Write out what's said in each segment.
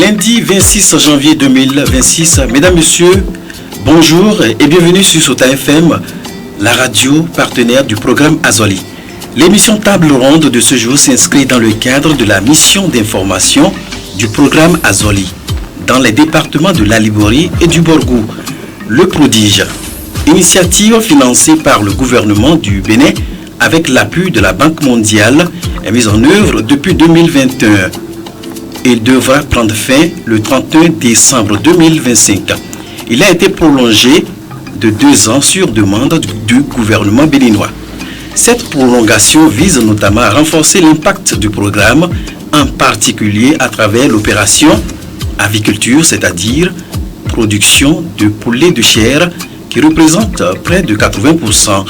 Lundi 26 janvier 2026, mesdames, messieurs, bonjour et bienvenue sur Sota FM, la radio partenaire du programme Azoli. L'émission Table Ronde de ce jour s'inscrit dans le cadre de la mission d'information du programme Azoli dans les départements de la Liborie et du Borgou, le prodige. Initiative financée par le gouvernement du Bénin avec l'appui de la Banque mondiale est mise en œuvre depuis 2021. Il devra prendre fin le 31 décembre 2025. Il a été prolongé de 2 ans sur demande du gouvernement béninois. Cette prolongation vise notamment à renforcer l'impact du programme, en particulier à travers l'opération aviculture, c'est-à-dire production de poulets de chair qui représente près de 80%,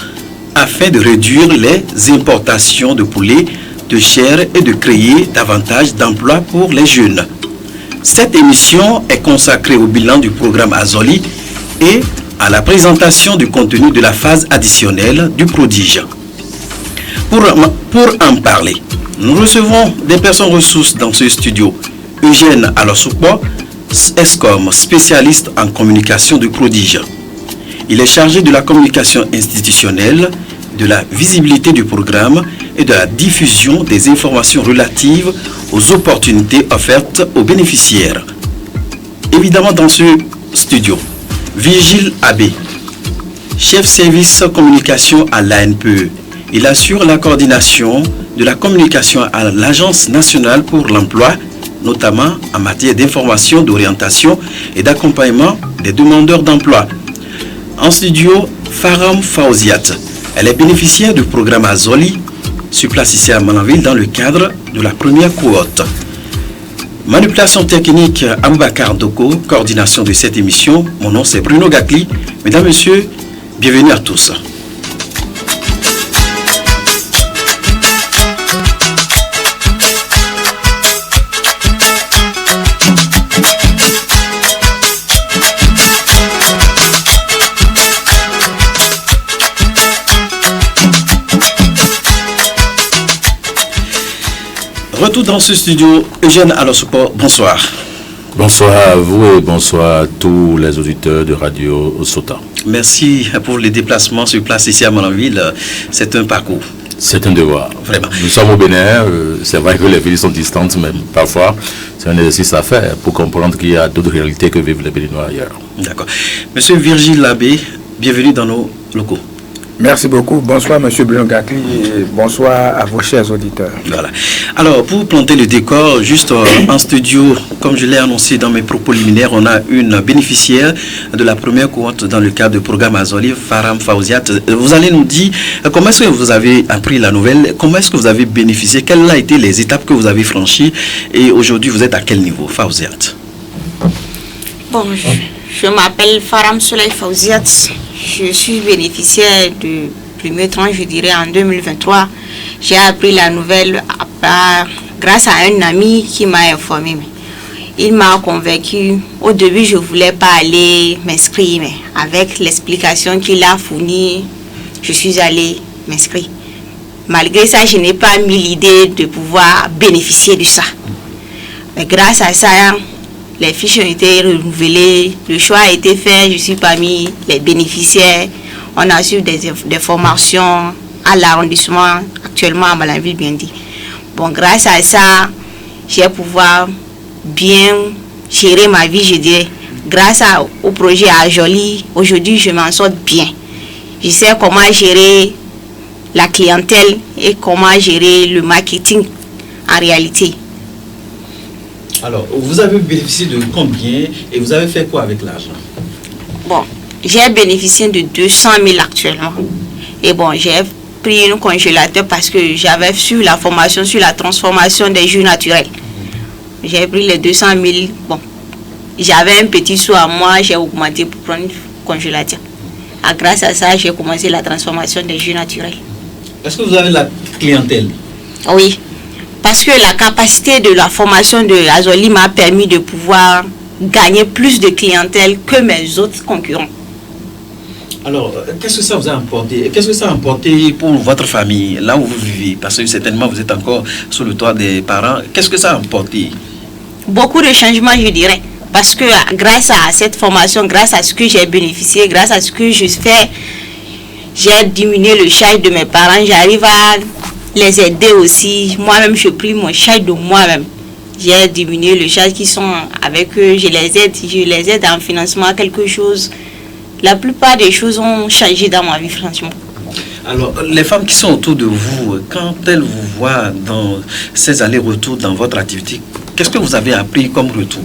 afin de réduire les importations de poulets de chair et de créer davantage d'emplois pour les jeunes. Cette émission est consacrée au bilan du programme Azoli et à la présentation du contenu de la phase additionnelle du prodige. Pour en parler, nous recevons des personnes ressources dans ce studio. Eugène Alosukpo, ESCOM, spécialiste en communication du prodige. Il est chargé de la communication institutionnelle, de la visibilité du programme et de la diffusion des informations relatives aux opportunités offertes aux bénéficiaires. Évidemment, dans ce studio, Virgile Abbé, chef service communication à l'ANPE. Il assure la coordination de la communication à l'Agence nationale pour l'emploi, notamment en matière d'information, d'orientation et d'accompagnement des demandeurs d'emploi. En studio, Faram Fawziat. Elle est bénéficiaire du programme Azoli, sur place ici à Malanville dans le cadre de la première cohorte. Manipulation technique, Aboubakar Doko, coordination de cette émission. Mon nom c'est Bruno Gakli. Mesdames, Messieurs, bienvenue à tous. Retour dans ce studio, Eugène Alosukpo, bonsoir. Bonsoir à vous et bonsoir à tous les auditeurs de Radio Sota. Merci pour les déplacements sur place ici à Malanville. C'est un parcours. C'est un devoir. Vraiment. Nous sommes au Bénin. C'est vrai que les villes sont distantes, mais parfois, c'est un exercice à faire pour comprendre qu'il y a d'autres réalités que vivent les Béninois ailleurs. D'accord. Monsieur Virgile Abbé, bienvenue dans nos locaux. Merci beaucoup. Bonsoir, Monsieur Bruno Gakli, et bonsoir à vos chers auditeurs. Voilà. Alors, pour planter le décor, juste en studio, comme je l'ai annoncé dans mes propos liminaires, on a une bénéficiaire de la première cohorte dans le cadre du programme Azoli, Faram Fawziat. Vous allez nous dire comment est-ce que vous avez appris la nouvelle, comment est-ce que vous avez bénéficié, quelles ont été les étapes que vous avez franchies et aujourd'hui vous êtes à quel niveau, Fawziat? Bon, je m'appelle Faram Soleil Fawziat. Je suis bénéficiaire du premier tranche, je dirais, en 2023. J'ai appris la nouvelle grâce à un ami qui m'a informé. Il m'a convaincu. Au début, je ne voulais pas aller m'inscrire, mais avec l'explication qu'il a fournie, je suis allée m'inscrire. Malgré ça, je n'ai pas mis l'idée de pouvoir bénéficier de ça. Mais grâce à ça, les fiches ont été renouvelées, le choix a été fait, je suis parmi les bénéficiaires. On a su des formations à l'arrondissement, actuellement à Malanville, bien dit. Bon, grâce à ça, j'ai pouvoir bien gérer ma vie, je dirais. Grâce au projet Azoli, aujourd'hui, je m'en sors bien. Je sais comment gérer la clientèle et comment gérer le marketing en réalité. Alors, vous avez bénéficié de combien et vous avez fait quoi avec l'argent? Bon, j'ai bénéficié de 200 000 actuellement. Et bon, j'ai pris un congélateur parce que j'avais su la formation sur la transformation des jus naturels. J'ai pris les 200 000. Bon, j'avais un petit sou à moi, j'ai augmenté pour prendre un congélateur. Et grâce à ça, j'ai commencé la transformation des jus naturels. Est-ce que vous avez la clientèle? Oui. Parce que la capacité de la formation de Azoli m'a permis de pouvoir gagner plus de clientèle que mes autres concurrents. Alors, qu'est-ce que ça vous a apporté? Qu'est-ce que ça a apporté pour votre famille, là où vous vivez? Parce que certainement, vous êtes encore sous le toit des parents. Qu'est-ce que ça a apporté? beaucoup de changements, je dirais. Parce que grâce à cette formation, grâce à ce que j'ai bénéficié, grâce à ce que je fais, j'ai diminué le charge de mes parents. J'arrive à les aider aussi. Moi-même, je prie mon charge de moi-même. J'ai diminué le charge qui sont avec eux. Je les aide en financement quelque chose. La plupart des choses ont changé dans ma vie, franchement. Alors, les femmes qui sont autour de vous, quand elles vous voient dans ces allers-retours dans votre activité, qu'est-ce que vous avez appris comme retour?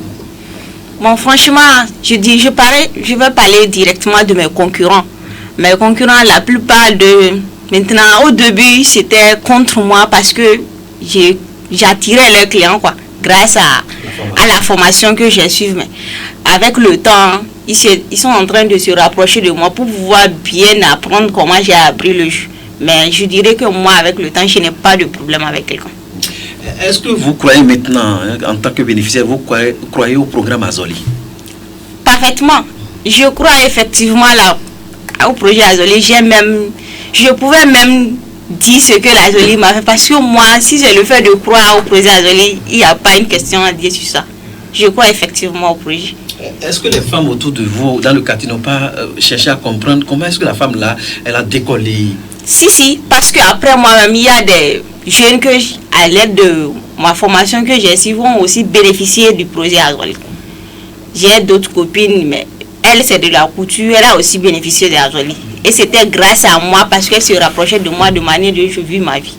Bon, franchement, je vais parler directement de mes concurrents. Mes concurrents, la plupart maintenant, au début, c'était contre moi parce que j'attirais leurs clients, quoi, grâce à la formation que j'ai suivie. Mais avec le temps, ils sont en train de se rapprocher de moi pour pouvoir bien apprendre comment j'ai appris le jeu. Mais je dirais que moi, avec le temps, je n'ai pas de problème avec quelqu'un. Est-ce que vous croyez maintenant, en tant que bénéficiaire, vous croyez au programme Azoli? Parfaitement. Je crois effectivement au projet Azoli. Je pouvais même dire ce que l'Azoli m'a fait. Parce que moi, si c'est le fait de croire au projet Azoli, il n'y a pas une question à dire sur ça. Je crois effectivement au projet. Est-ce que les femmes autour de vous, dans le quartier, n'ont pas cherché à comprendre comment est-ce que la femme là, elle a décollé? Si, parce qu'après moi-même, il y a des jeunes que, à l'aide de ma formation que j'ai suivie, vont aussi bénéficier du projet Azoli. J'ai d'autres copines, mais elle, c'est de la couture, elle a aussi bénéficié de Azoli. Et c'était grâce à moi, parce qu'elle se rapprochait de moi de manière dont je vis ma vie.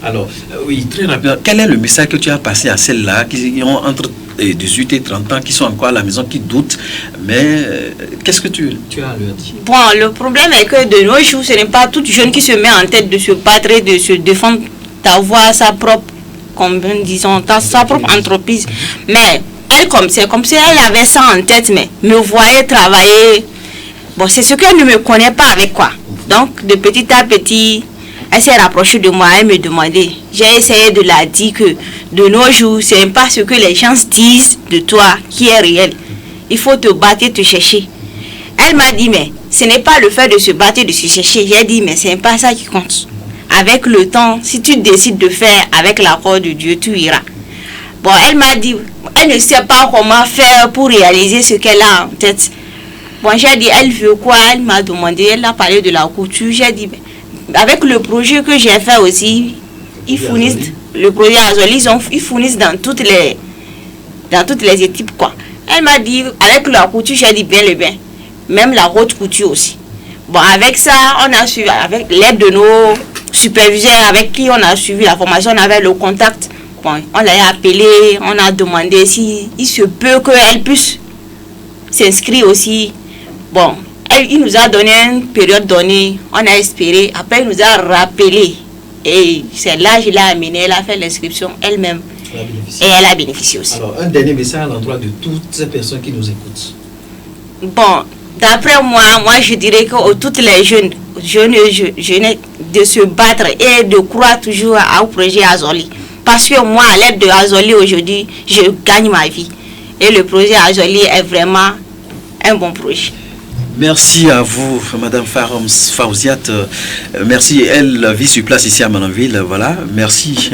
Alors, oui, très rapidement, quel est le message que tu as passé à celles-là qui ont entre 18 et 30 ans, qui sont encore à la maison, qui doutent, mais qu'est-ce que tu as à leur dire? Bon, le problème est que de nos jours, ce n'est pas toute jeune qui se met en tête de se battre et de se défendre, d'avoir sa propre, sa propre entreprise. Mais c'est comme si elle avait ça en tête, mais me voyait travailler. Bon, c'est ce qu'elle ne me connaît pas avec quoi. Donc, de petit à petit, elle s'est rapprochée de moi, elle me demandait. J'ai essayé de la dire que de nos jours, ce n'est pas ce que les gens disent de toi qui est réel. Il faut te battre et te chercher. Elle m'a dit, mais ce n'est pas le fait de se battre et de se chercher. J'ai dit, mais ce n'est pas ça qui compte. Avec le temps, si tu décides de faire avec l'accord de Dieu, tu iras. Bon, elle m'a dit, elle ne sait pas comment faire pour réaliser ce qu'elle a en tête. Bon, j'ai dit, elle veut quoi? Elle m'a demandé, elle a parlé de la couture. J'ai dit, avec le projet que j'ai fait aussi, ils fournissent, le projet Azoli, ils fournissent dans toutes les équipes, quoi. Elle m'a dit, avec la couture, j'ai dit bien le bien. Même la haute couture aussi. Bon, avec ça, on a suivi, avec l'aide de nos superviseurs avec qui on a suivi la formation, on avait le contact. Bon, on l'a appelé, on a demandé si il se peut qu'elle puisse s'inscrire aussi. Bon, il nous a donné une période donnée, on a espéré, après il nous a rappelé. Et c'est là je l'ai amené, elle a fait l'inscription elle-même. Et elle a bénéficié aussi. Alors, un dernier message à l'endroit de toutes ces personnes qui nous écoutent. Bon, d'après moi, je dirais que toutes les jeunes de se battre et de croire toujours au projet Azoli. Parce que moi, à l'aide de Azoli aujourd'hui, je gagne ma vie. Et le projet Azoli est vraiment un bon projet. Merci à vous, Madame Faram Fawziat. Merci. Elle vit sur place ici à Malanville. Voilà. Merci.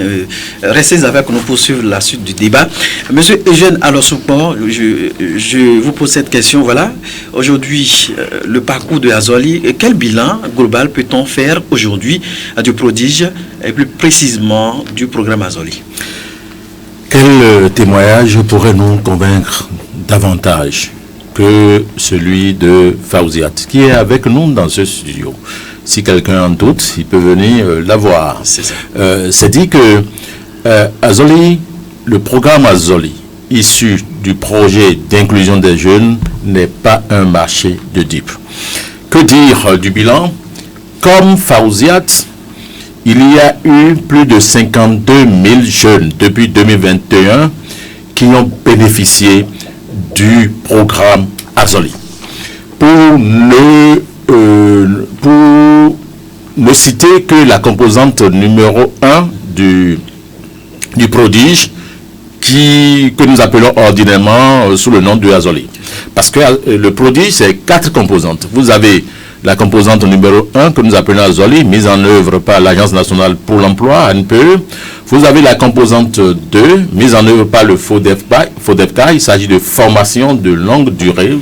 Restez avec nous pour suivre la suite du débat. Monsieur Eugène Alosoukbo, je vous pose cette question. Voilà. Aujourd'hui, le parcours de Azoli, quel bilan global peut-on faire aujourd'hui du prodige et plus précisément du programme Azoli? Quel témoignage pourrait nous convaincre davantage que celui de Fawziat, qui est avec nous dans ce studio? Si quelqu'un en doute, il peut venir la voir. C'est dit que Azoli, le programme Azoli, issu du projet d'inclusion des jeunes, n'est pas un marché de dupes. Que dire du bilan? Comme Fawziat, il y a eu plus de 52 000 jeunes depuis 2021 qui ont bénéficié du programme Azoli. Pour ne citer que la composante numéro 1 du prodige que nous appelons ordinairement sous le nom de Azoli. Parce que le prodige, c'est 4 composantes. Vous avez la composante numéro 1 que nous appelons Azoli, mise en œuvre par l'Agence nationale pour l'emploi, ANPE. Vous avez la composante 2, mise en œuvre par le FODEFCA. Il s'agit de formation de longue durée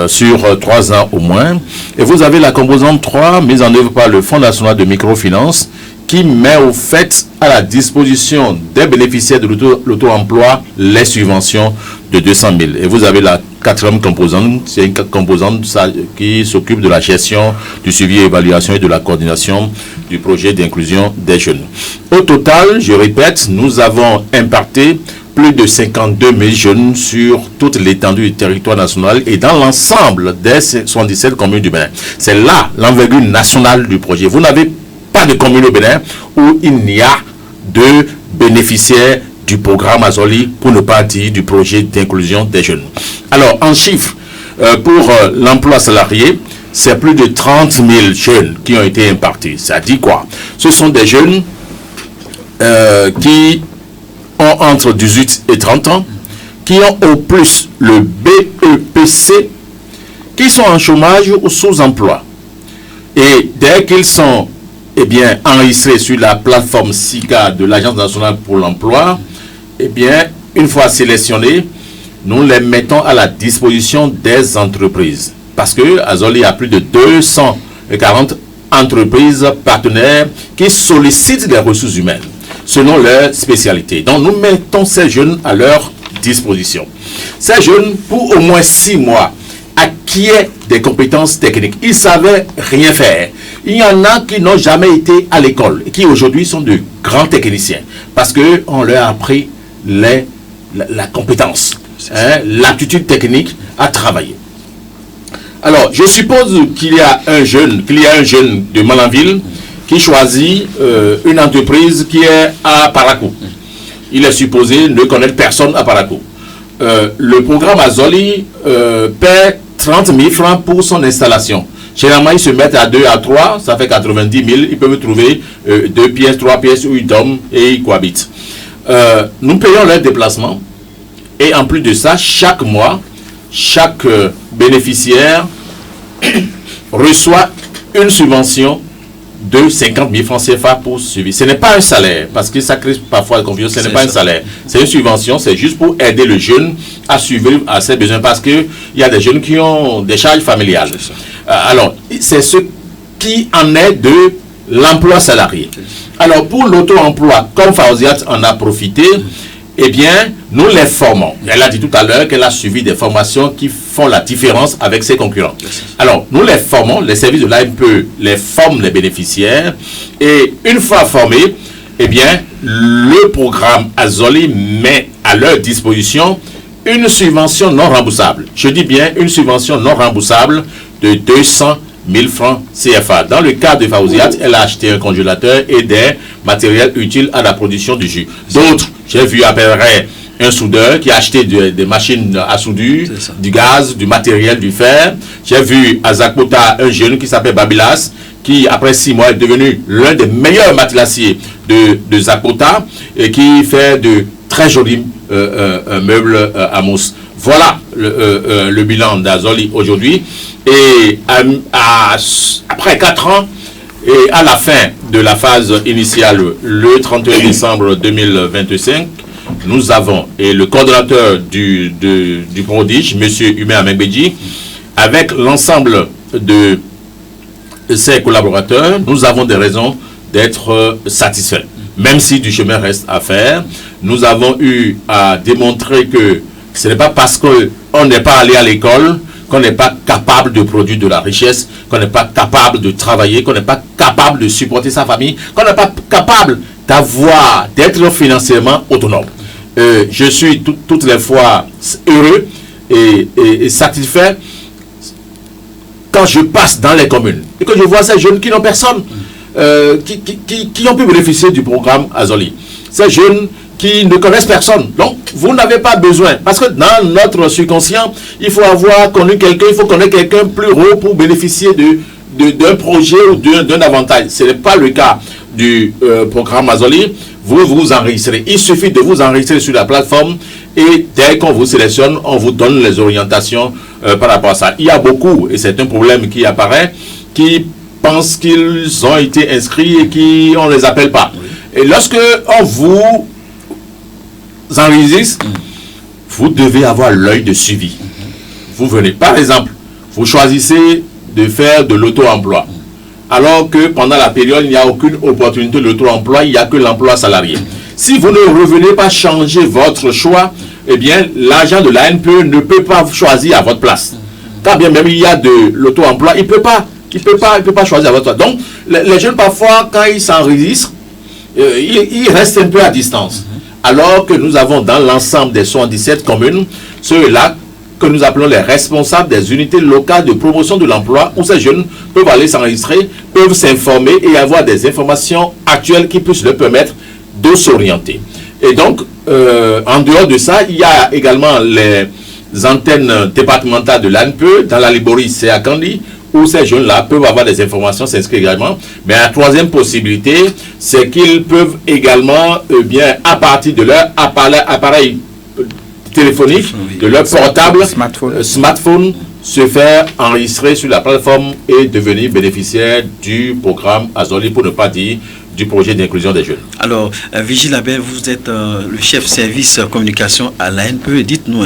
sur 3 ans au moins. Et vous avez la composante 3, mise en œuvre par le Fonds national de microfinance, qui met au fait à la disposition des bénéficiaires de l'auto-emploi les subventions de 200 000. Et vous avez la 4e composante, c'est une composante qui s'occupe de la gestion, du suivi et évaluation et de la coordination du projet d'inclusion des jeunes. Au total, je répète, nous avons impacté plus de 52 000 jeunes sur toute l'étendue du territoire national et dans l'ensemble des 77 communes du Bénin. C'est là l'envergure nationale du projet. Vous n'avez pas de commune au Bénin où il n'y a de bénéficiaires du programme Azoli, pour ne pas dire du projet d'inclusion des jeunes. Alors, en chiffres, pour l'emploi salarié, c'est plus de 30 000 jeunes qui ont été impactés. Ça dit quoi? Ce sont des jeunes qui ont entre 18 et 30 ans, qui ont au plus le BEPC, qui sont en chômage ou sous-emploi. Et dès qu'ils sont enregistrés sur la plateforme SICA de l'Agence nationale pour l'emploi, une fois sélectionnés, nous les mettons à la disposition des entreprises. Parce que Azoli a plus de 240 entreprises partenaires qui sollicitent les ressources humaines selon leur spécialité. Donc nous mettons ces jeunes à leur disposition. Ces jeunes, pour au moins 6 mois, acquièrent des compétences techniques. Ils ne savaient rien faire. Il y en a qui n'ont jamais été à l'école et qui aujourd'hui sont de grands techniciens parce qu'on leur a appris la compétence, l'aptitude technique à travailler. Alors, je suppose qu'il y a un jeune de Malanville qui choisit une entreprise qui est à Parakou. Il est supposé ne connaître personne à Parakou. Le programme Azoli paie 30 000 francs pour son installation. Généralement, ils se mettent à 2, à 3, ça fait 90 000. Ils peuvent trouver 2 pièces, 3 pièces où ils dorment et ils cohabitent. Nous payons leur déplacement. Et en plus de ça, chaque mois, chaque bénéficiaire reçoit une subvention de 50 000 francs CFA pour suivre. Ce n'est pas un salaire, parce que ça crée parfois la confusion, ce n'est pas un salaire. C'est une subvention, c'est juste pour aider le jeune à survivre à ses besoins, parce qu'il y a des jeunes qui ont des charges familiales. Alors, c'est ce qui en est de l'emploi salarié. Alors, pour l'auto-emploi, comme Fawziat en a profité, nous les formons. Elle a dit tout à l'heure qu'elle a suivi des formations qui font la différence avec ses concurrents. Alors, nous les formons, les services de l'AMPE les forment les bénéficiaires, et une fois formés, le programme Azoli met à leur disposition une subvention non remboursable. Je dis bien une subvention non remboursable de 200 000 francs CFA. Dans le cas de Fawziat, elle a acheté un congélateur et des matériels utiles à la production du jus. D'autres, j'ai vu à peu près un soudeur qui a acheté des machines à soudure, du gaz, du matériel, du fer. J'ai vu à Zakota un jeune qui s'appelle Babilas, qui après 6 mois est devenu l'un des meilleurs matelassiers de Zakota et qui fait de très jolis meubles à mousse. Voilà le bilan d'Azoli aujourd'hui. Et après 4 ans, et à la fin de la phase initiale, le 31 décembre 2025, nous avons, et le coordonnateur du prodige, M. Humain Amengbeji, avec l'ensemble de ses collaborateurs, nous avons des raisons d'être satisfaits. Même si du chemin reste à faire, nous avons eu à démontrer que ce n'est pas parce qu'on n'est pas allé à l'école qu'on n'est pas capable de produire de la richesse, qu'on n'est pas capable de travailler, qu'on n'est pas capable de supporter sa famille, qu'on n'est pas capable d'être financièrement autonome. Je suis toutes les fois heureux et satisfait quand je passe dans les communes et que je vois ces jeunes qui n'ont personne, qui ont pu bénéficier du programme Azoli. Ces jeunes qui ne connaissent personne. Donc, vous n'avez pas besoin. Parce que dans notre subconscient, il faut avoir connu quelqu'un, il faut connaître quelqu'un plus haut pour bénéficier d'un projet ou d'un avantage. Ce n'est pas le cas du programme Azoli. Vous vous enregistrez. Il suffit de vous enregistrer sur la plateforme et dès qu'on vous sélectionne, on vous donne les orientations par rapport à ça. Il y a beaucoup, et c'est un problème qui apparaît, qui pensent qu'ils ont été inscrits et qu'on ne les appelle pas. Et lorsque on vous enregistre, vous devez avoir l'œil de suivi. Vous venez, par exemple, vous choisissez de faire de l'auto-emploi, alors que pendant la période, il n'y a aucune opportunité de l'auto-emploi, il n'y a que l'emploi salarié. Si vous ne revenez pas changer votre choix, eh bien, l'agent de l'ANPE ne peut pas choisir à votre place. Quand bien même il y a de l'auto-emploi, il ne peut pas choisir à votre place. Donc, les jeunes, parfois, quand ils s'enregistrent, ils restent un peu à distance. Alors que nous avons dans l'ensemble des 77 communes, ceux-là que nous appelons les responsables des unités locales de promotion de l'emploi, où ces jeunes peuvent aller s'enregistrer, peuvent s'informer et avoir des informations actuelles qui puissent leur permettre de s'orienter. Et donc, en dehors de ça, il y a également les antennes départementales de l'ANPE, dans la Liborie, c'est à Kandi, où ces jeunes-là peuvent avoir des informations, s'inscrire également. Mais la troisième possibilité, c'est qu'ils peuvent également, à partir de leur appareil téléphonique, de leur portable, smartphone, se faire enregistrer sur la plateforme et devenir bénéficiaire du programme Azoli, pour ne pas dire du projet d'inclusion des jeunes. Alors, Vigile Abel, vous êtes le chef service communication à l'ANPE. Dites-nous,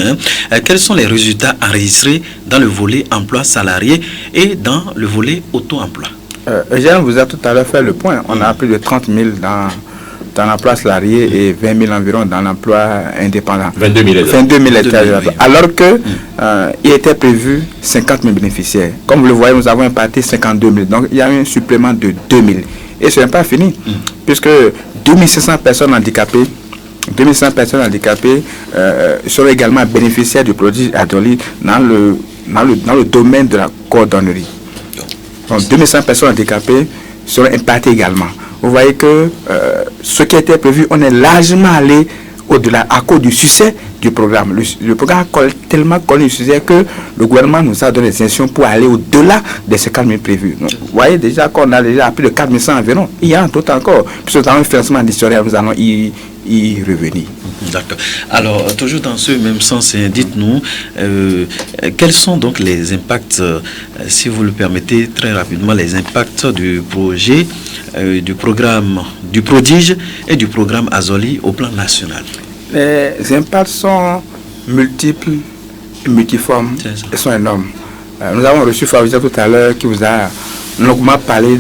quels sont les résultats enregistrés dans le volet emploi salarié et dans le volet auto-emploi? Eugène vous a tout à l'heure fait le point. On a plus de 30 000 dans l'emploi salarié et 20 000 environ dans l'emploi indépendant. 22 000 hectares. Alors que il était prévu 50 000 bénéficiaires. Comme vous le voyez, nous avons imparti 52 000. Donc, il y a eu un supplément de 2 000. Et ce n'est pas fini, puisque 2500 personnes handicapées seront également bénéficiaires du produit Azoli dans le domaine de la coordonnerie. Donc 2100 personnes handicapées seront imparties également. Vous voyez que ce qui était prévu, on est largement allé au-delà à cause du succès du programme. Le programme a tellement connu le succès que le gouvernement nous a donné des instructions pour aller au-delà de ces 4 000 prévus. Donc, vous voyez déjà qu'on a déjà plus de 4 100 environ. Il y a un tout encore. Puisque dans un financement additionnel, nous allons y revenir. D'accord. Alors, toujours dans ce même sens, dites-nous, quels sont donc les impacts, si vous le permettez très rapidement, les impacts du projet, du programme, du prodige et du programme Azoli au plan national? Les impacts sont multiples, multiformes et sont énormes. Nous avons reçu Fawzia tout à l'heure qui vous a longuement parlé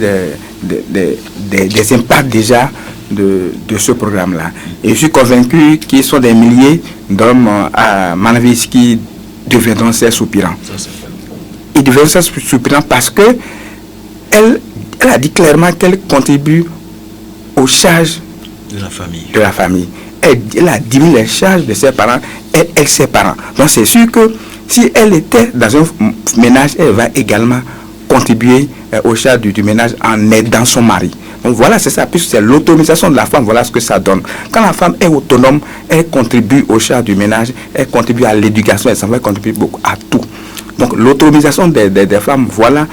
des impacts déjà de ce programme-là. Et je suis convaincu qu'ils sont des milliers d'hommes à Manavis qui deviendront ces soupirants. Ils deviendront ces soupirants parce que elle a dit clairement qu'elle contribue aux charges de la famille. Elle a diminué les charges de ses parents et ses parents. Donc c'est sûr que si elle était dans un ménage, elle va également contribuer aux charges du ménage en aidant son mari. Donc voilà, c'est ça, puisque c'est l'autonomisation de la femme, voilà ce que ça donne. Quand la femme est autonome, elle contribue aux charges du ménage, elle contribue à l'éducation, elle contribue beaucoup à tout. Donc l'autonomisation des femmes, voilà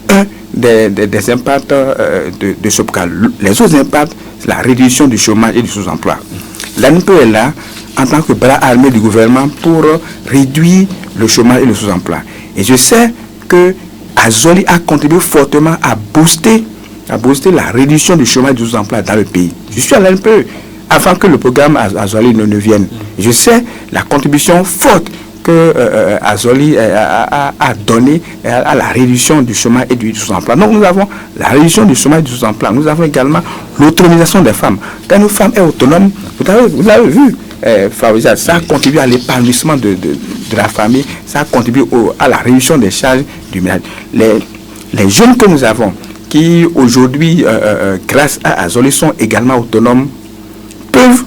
un des impacts de ce programme. Les autres impacts, c'est la réduction du chômage et du sous-emploi. L'ANPE est là en tant que bras armé du gouvernement pour réduire le chômage et le sous-emploi. Et je sais que Azoli a contribué fortement à booster la réduction du chômage et du sous-emploi dans le pays. Je suis à l'ANPE avant que le programme Azoli ne vienne. Et je sais la contribution forte que Azoli a donné à la réduction du chômage et du sous-emploi. Donc nous avons la réduction du chômage et du sous-emploi. Nous avons également l'autonomisation des femmes. Quand une femme est autonome, vous avez vu, ça a contribué à l'épanouissement de la famille, ça a contribué à la réduction des charges du ménage. Les jeunes que nous avons, qui aujourd'hui, grâce à Azoli, sont également autonomes, peuvent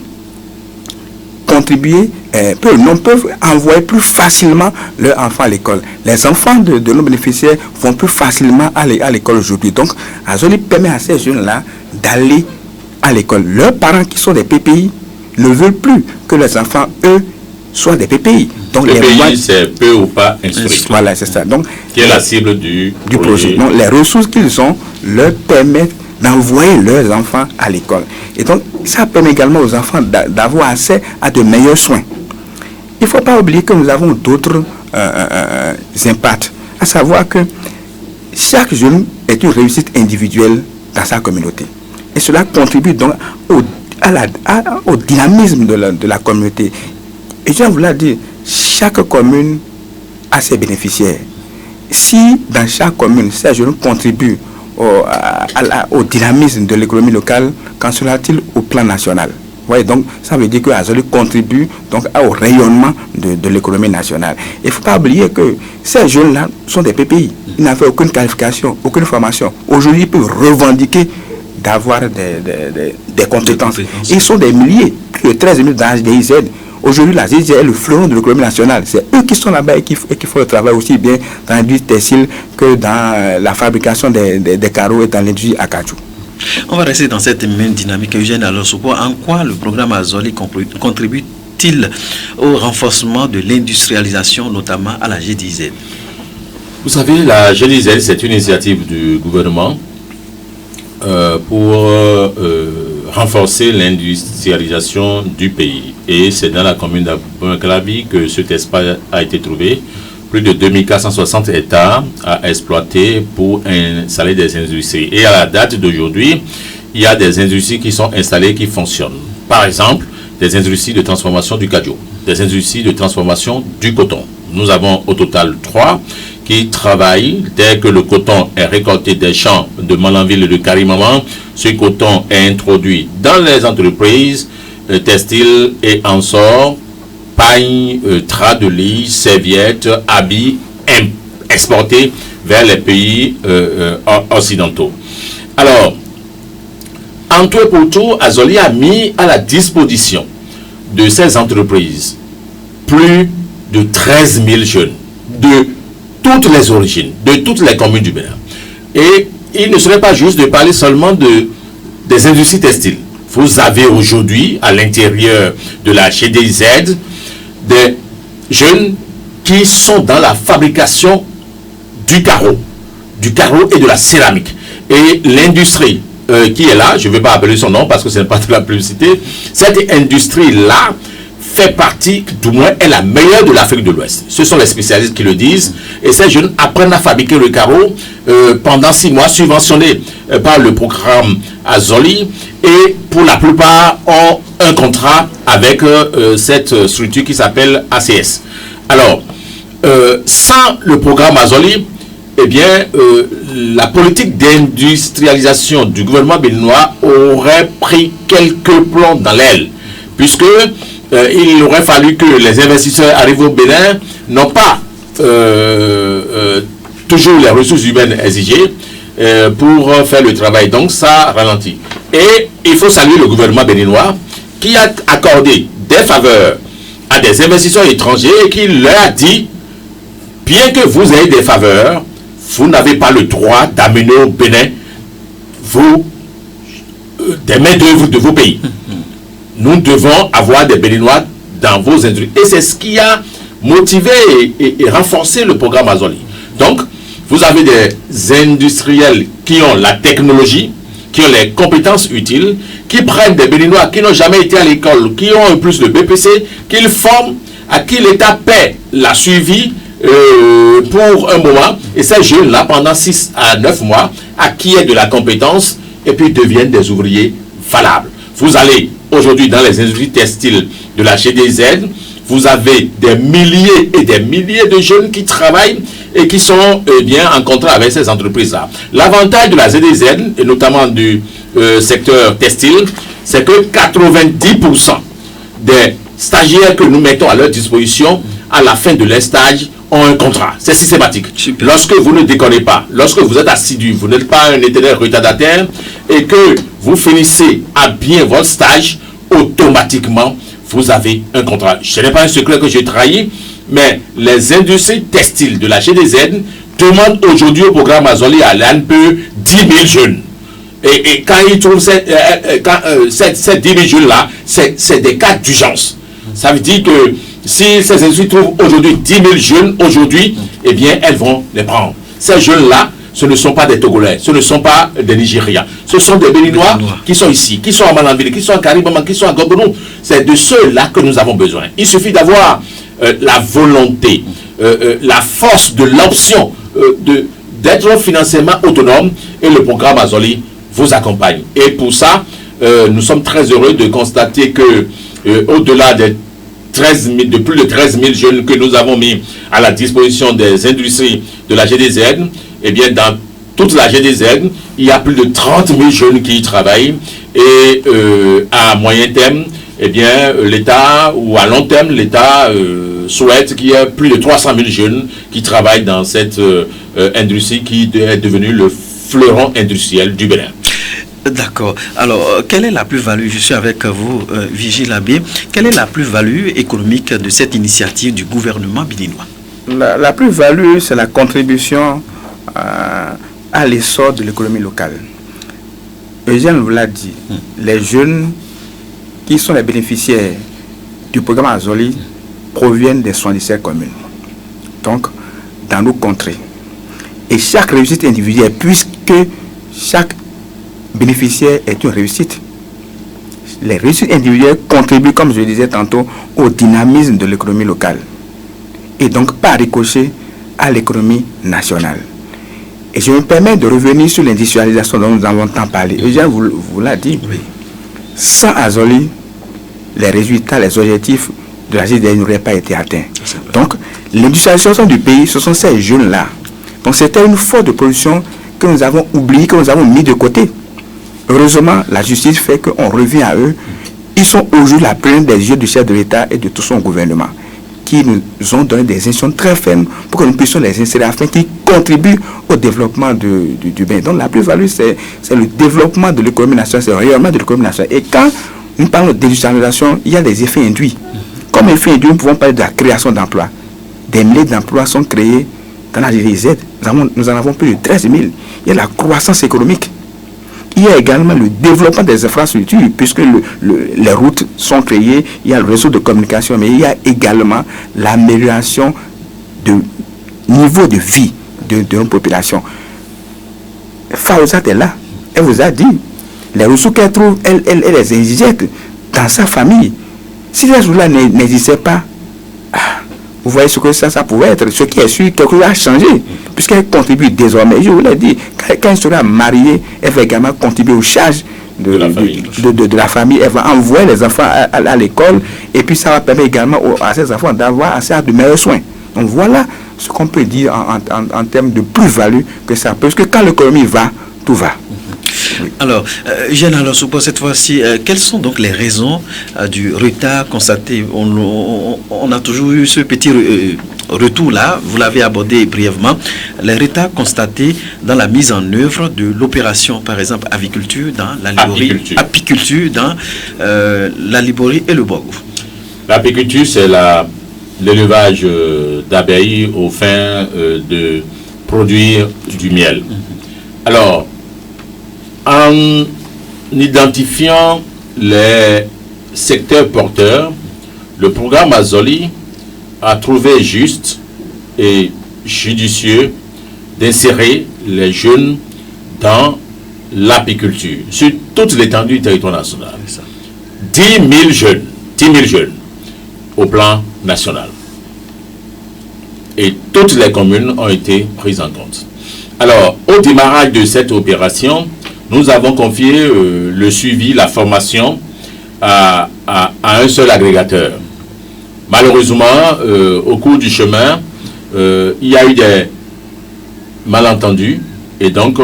contribuer, peuvent envoyer plus facilement leurs enfants à l'école. Les enfants de nos bénéficiaires vont plus facilement à l'école aujourd'hui. Donc, Azoli permet à ces jeunes-là d'aller à l'école. Leurs parents qui sont des PPI ne veulent plus que les enfants, eux, soient des PPI. Donc, PPI, c'est peu ou pas instruit. Voilà, c'est ça. Donc, qui est la cible du projet. Donc, les ressources qu'ils ont leur permettent d'envoyer leurs enfants à l'école. Et donc, ça permet également aux enfants d'avoir accès à de meilleurs soins. il ne faut pas oublier que nous avons d'autres impacts, à savoir que chaque jeune est une réussite individuelle dans sa communauté. Et cela contribue donc au dynamisme de la communauté. Et je vous l'ai dit, chaque commune a ses bénéficiaires. Si dans chaque commune, ces jeunes contribuent au dynamisme de l'économie locale, qu'en sera-t-il au plan national? Vous voyez, donc ça veut dire que Azoli contribue donc au rayonnement de l'économie nationale. Il ne faut pas oublier que ces jeunes-là sont des PPI. Ils n'ont fait aucune qualification, aucune formation. Aujourd'hui, ils peuvent revendiquer d'avoir des compétences. Ils sont des milliers, plus de 13 000 dans la GIZ. Aujourd'hui, la GIZ est le fleuron de l'économie nationale. C'est eux qui sont là-bas et qui font le travail aussi bien dans l'industrie textile que dans la fabrication des carreaux et dans l'industrie acajou. On va rester dans cette même dynamique. Eugène Alonsopo, en quoi le programme Azoli contribue-t-il au renforcement de l'industrialisation, notamment à la GDZ? Vous savez, la GDZ, c'est une initiative du gouvernement pour renforcer l'industrialisation du pays. Et c'est dans la commune d'Abouin-Calavi que cet espace a été trouvé. Plus de 2460 hectares à exploiter pour installer des industries. Et à la date d'aujourd'hui, il y a des industries qui sont installées, qui fonctionnent. Par exemple, des industries de transformation du cadio, des industries de transformation du coton. Nous avons au total 3 qui travaillent. Dès que le coton est récolté des champs de Malanville et de Karimaman, ce coton est introduit dans les entreprises textiles et en sort paille, draps de lit, serviettes, habits exportés vers les pays occidentaux. Alors, en tout et pour tout, Azoli a mis à la disposition de ces entreprises plus de 13 000 jeunes de toutes les origines, de toutes les communes du Bénin. Et il ne serait pas juste de parler seulement des industries textiles. Vous avez aujourd'hui, à l'intérieur de la GDZ, des jeunes qui sont dans la fabrication du carreau et de la céramique. Et l'industrie qui est là, je ne vais pas appeler son nom parce que ce n'est pas de la publicité, cette industrie-là fait partie, du moins, est la meilleure de l'Afrique de l'Ouest. Ce sont les spécialistes qui le disent. Et ces jeunes apprennent à fabriquer le carreau pendant 6 mois, subventionnés par le programme Azoli. Et pour la plupart, ont un contrat avec cette structure qui s'appelle ACS. Alors, sans le programme Azoli, eh bien, la politique d'industrialisation du gouvernement béninois aurait pris quelques plombs dans l'aile, puisque il aurait fallu que les investisseurs arrivent au Bénin n'ont pas toujours les ressources humaines exigées pour faire le travail. Donc ça ralentit. Et il faut saluer le gouvernement béninois qui a accordé des faveurs à des investisseurs étrangers et qui leur a dit, bien que vous ayez des faveurs, vous n'avez pas le droit d'amener au Bénin des main-d'œuvre de vos pays. Nous devons avoir des Béninois dans vos industries. Et c'est ce qui a motivé et renforcé le programme Azoli. Donc, vous avez des industriels qui ont la technologie, qui ont les compétences utiles, qui prennent des Béninois qui n'ont jamais été à l'école, qui ont un plus de BPC, qu'ils forment, à qui l'État paie la suivi pour un moment. Et ces jeunes-là, pendant 6 à 9 mois, acquièrent de la compétence et puis deviennent des ouvriers valables. Vous allez aujourd'hui dans les industries textiles de la GDZ, vous avez des milliers et des milliers de jeunes qui travaillent et qui sont bien en contrat avec ces entreprises-là. L'avantage de la ZDZ, et notamment du secteur textile, c'est que 90% des stagiaires que nous mettons à leur disposition, à la fin de leur stage, ont un contrat. C'est systématique. Super. Lorsque vous ne déconnez pas, lorsque vous êtes assidu, vous n'êtes pas un éternel retardataire, et que vous finissez à bien votre stage, automatiquement, vous avez un contrat. Ce n'est pas un secret que j'ai trahi, mais les industries textiles de la GDZ demandent aujourd'hui au programme Azoli à l'ANPE 10 000 jeunes. Et quand ils trouvent ces 10 000 jeunes-là, c'est des cas d'urgence. Ça veut dire que si ces industries trouvent aujourd'hui 10 000 jeunes, aujourd'hui, eh bien, elles vont les prendre. Ces jeunes-là, ce ne sont pas des Togolais, ce ne sont pas des Nigériens. Ce sont des Béninois qui sont ici, qui sont à Malanville, qui sont à Karimaman, qui sont à Gogonou. C'est de ceux-là que nous avons besoin. Il suffit d'avoir la volonté, la force de l'option d'être financièrement autonome, et le programme Azoli vous accompagne. Et pour ça, nous sommes très heureux de constater que au-delà de plus de 13 000 jeunes que nous avons mis à la disposition des industries de la GDZ, eh bien, dans toute la GDZ, il y a plus de 30 000 jeunes qui y travaillent. Et à moyen terme, eh bien, l'État, ou à long terme, l'État souhaite qu'il y ait plus de 300 000 jeunes qui travaillent dans cette industrie qui est devenue le fleuron industriel du Bénin. D'accord. Alors, quelle est la plus-value, je suis avec vous, Vigile Abbé, quelle est la plus-value économique de cette initiative du gouvernement béninois? La plus-value, c'est la contribution à l'essor de l'économie locale. Eugène vous l'a dit, les jeunes qui sont les bénéficiaires du programme Azoli proviennent des 77 communes, donc dans nos contrées. Et chaque réussite individuelle, puisque chaque bénéficiaire est une réussite, les réussites individuelles contribuent, comme je le disais tantôt, au dynamisme de l'économie locale et donc par ricochet à l'économie nationale. Et je me permets de revenir sur l'industrialisation dont nous avons tant parlé. Eugène vous l'a dit, oui. Sans Azoli, les résultats, les objectifs de la GDN n'auraient pas été atteints. Donc, l'industrialisation du pays, ce sont ces jeunes-là. Donc, c'était une force de production que nous avons oubliée, que nous avons mis de côté. Heureusement, la justice fait qu'on revient à eux. Ils sont aujourd'hui la plainte des yeux du chef de l'État et de tout son gouvernement, qui nous ont donné des instructions très fermes pour que nous puissions les insérer afin qu'ils contribuent au développement du Bénin. Donc la plus-value, c'est le développement de l'économie nationale, c'est le rayonnement de l'économie nationale. Et quand nous parlons d'industrialisation, il y a des effets induits. Comme effet induit, nous pouvons parler de la création d'emplois. Des milliers d'emplois sont créés dans la GDZ. Nous en avons plus de 13 000. Il y a la croissance économique. Il y a également le développement des infrastructures, puisque les routes sont créées, il y a le réseau de communication, mais il y a également l'amélioration du niveau de vie de nos populations. Fawzat est là, elle vous a dit, les ressources qu'elle trouve, elle les injecte dans sa famille. Si ces ressources-là n'existaient pas, vous voyez ce que ça pouvait être. Ce qui est sûr, quelque chose a changé, puisqu'elle contribue désormais. Je vous l'ai dit, quand elle sera mariée, elle va également contribuer aux charges de la famille. Elle va envoyer les enfants à l'école, et puis ça va permettre également à ces enfants d'avoir accès à de meilleurs soins. Donc voilà ce qu'on peut dire en termes de plus-value que ça. Parce que quand l'économie va, tout va. Oui. Alors, Jeanne, pour cette fois-ci, quelles sont donc les raisons du retard constaté? On a toujours eu ce petit retour-là, vous l'avez abordé brièvement, les retards constatés dans la mise en œuvre de l'opération, par exemple, aviculture dans la Liborie, apiculture dans la Liborie et le Borgou. L'apiculture, c'est l'élevage d'abeilles aux fins de produire du miel. Alors, en identifiant les secteurs porteurs, le programme Azoli a trouvé juste et judicieux d'insérer les jeunes dans l'apiculture sur toute l'étendue du territoire national. 10 000 jeunes au plan national. Et toutes les communes ont été prises en compte. Alors, au démarrage de cette opération, nous avons confié le suivi, la formation à un seul agrégateur. Malheureusement, au cours du chemin, il y a eu des malentendus et donc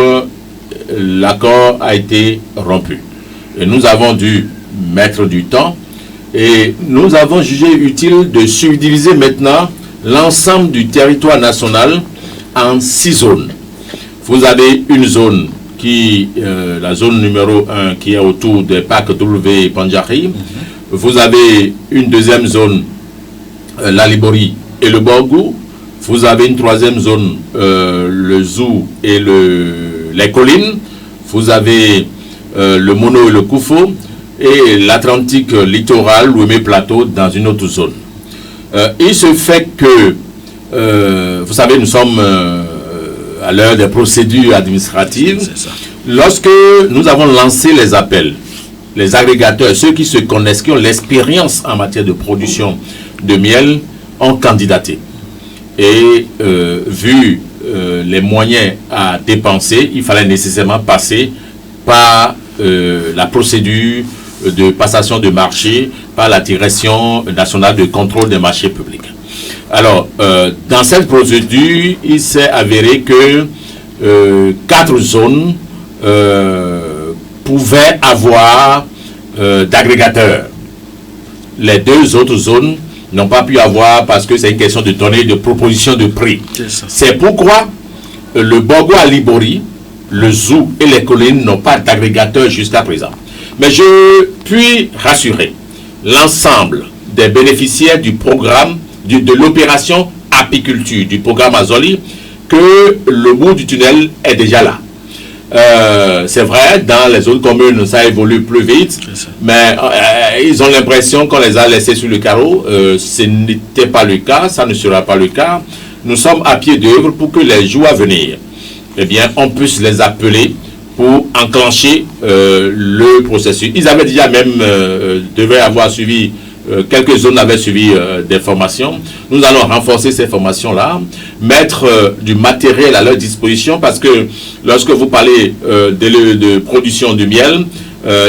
l'accord a été rompu. Et nous avons dû mettre du temps et nous avons jugé utile de subdiviser maintenant l'ensemble du territoire national en 6 zones. Vous avez une zone la zone numéro 1 qui est autour des parcs W et Pandjari. Vous avez une deuxième zone, la Liborie et le Borgou. Vous avez une troisième zone, le Zou et les collines. Vous avez le Mono et le Koufo. Et l'Atlantique littoral, l'Ouémé Plateau, dans une autre zone. Il se fait que, vous savez, nous sommes à l'heure des procédures administratives. Lorsque nous avons lancé les appels, les agrégateurs, ceux qui se connaissent, qui ont l'expérience en matière de production de miel, ont candidaté. Et vu les moyens à dépenser, il fallait nécessairement passer par la procédure de passation de marché, par la Direction nationale de contrôle des marchés publics. Alors, dans cette procédure, il s'est avéré que 4 zones pouvaient avoir d'agrégateurs. Les 2 autres zones n'ont pas pu avoir parce que c'est une question de donner de proposition de prix. C'est pourquoi le Borgo à Libori, le Zou et les collines n'ont pas d'agrégateur jusqu'à présent. Mais je puis rassurer l'ensemble des bénéficiaires du programme, de l'opération apiculture, du programme Azoli, que le bout du tunnel est déjà là. C'est vrai, dans les autres communes, ça évolue plus vite, mais ils ont l'impression qu'on les a laissés sur le carreau. Ce n'était pas le cas, ça ne sera pas le cas. Nous sommes à pied d'œuvre pour que les jours à venir, eh bien, on puisse les appeler pour enclencher le processus. Ils avaient déjà même, devaient avoir suivi, quelques zones avaient suivi des formations. Nous allons renforcer ces formations-là, mettre du matériel à leur disposition, parce que lorsque vous parlez de production du miel,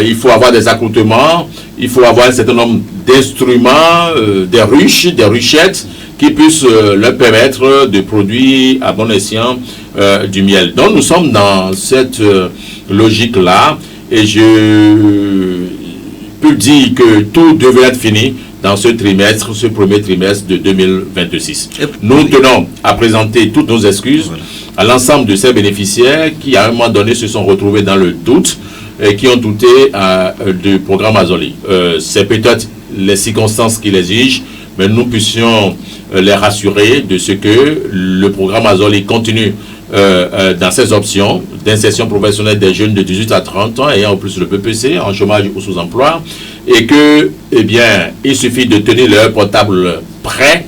il faut avoir des accoutrements, il faut avoir un certain nombre d'instruments, des ruches, des ruchettes, qui puissent leur permettre de produire à bon escient du miel. Donc nous sommes dans cette logique-là, et je peux dire que tout devrait être fini dans ce trimestre, ce premier trimestre de 2026. Nous tenons à présenter toutes nos excuses à l'ensemble de ces bénéficiaires qui, à un moment donné, se sont retrouvés dans le doute et qui ont douté du programme Azoli. C'est peut-être les circonstances qui l'exigent, mais nous puissions les rassurer de ce que le programme Azoli continue dans ses options d'insertion professionnelle des jeunes de 18 à 30 ans ayant en plus le PPC, en chômage ou sous-emploi, et que, eh bien, il suffit de tenir leur portable prêt.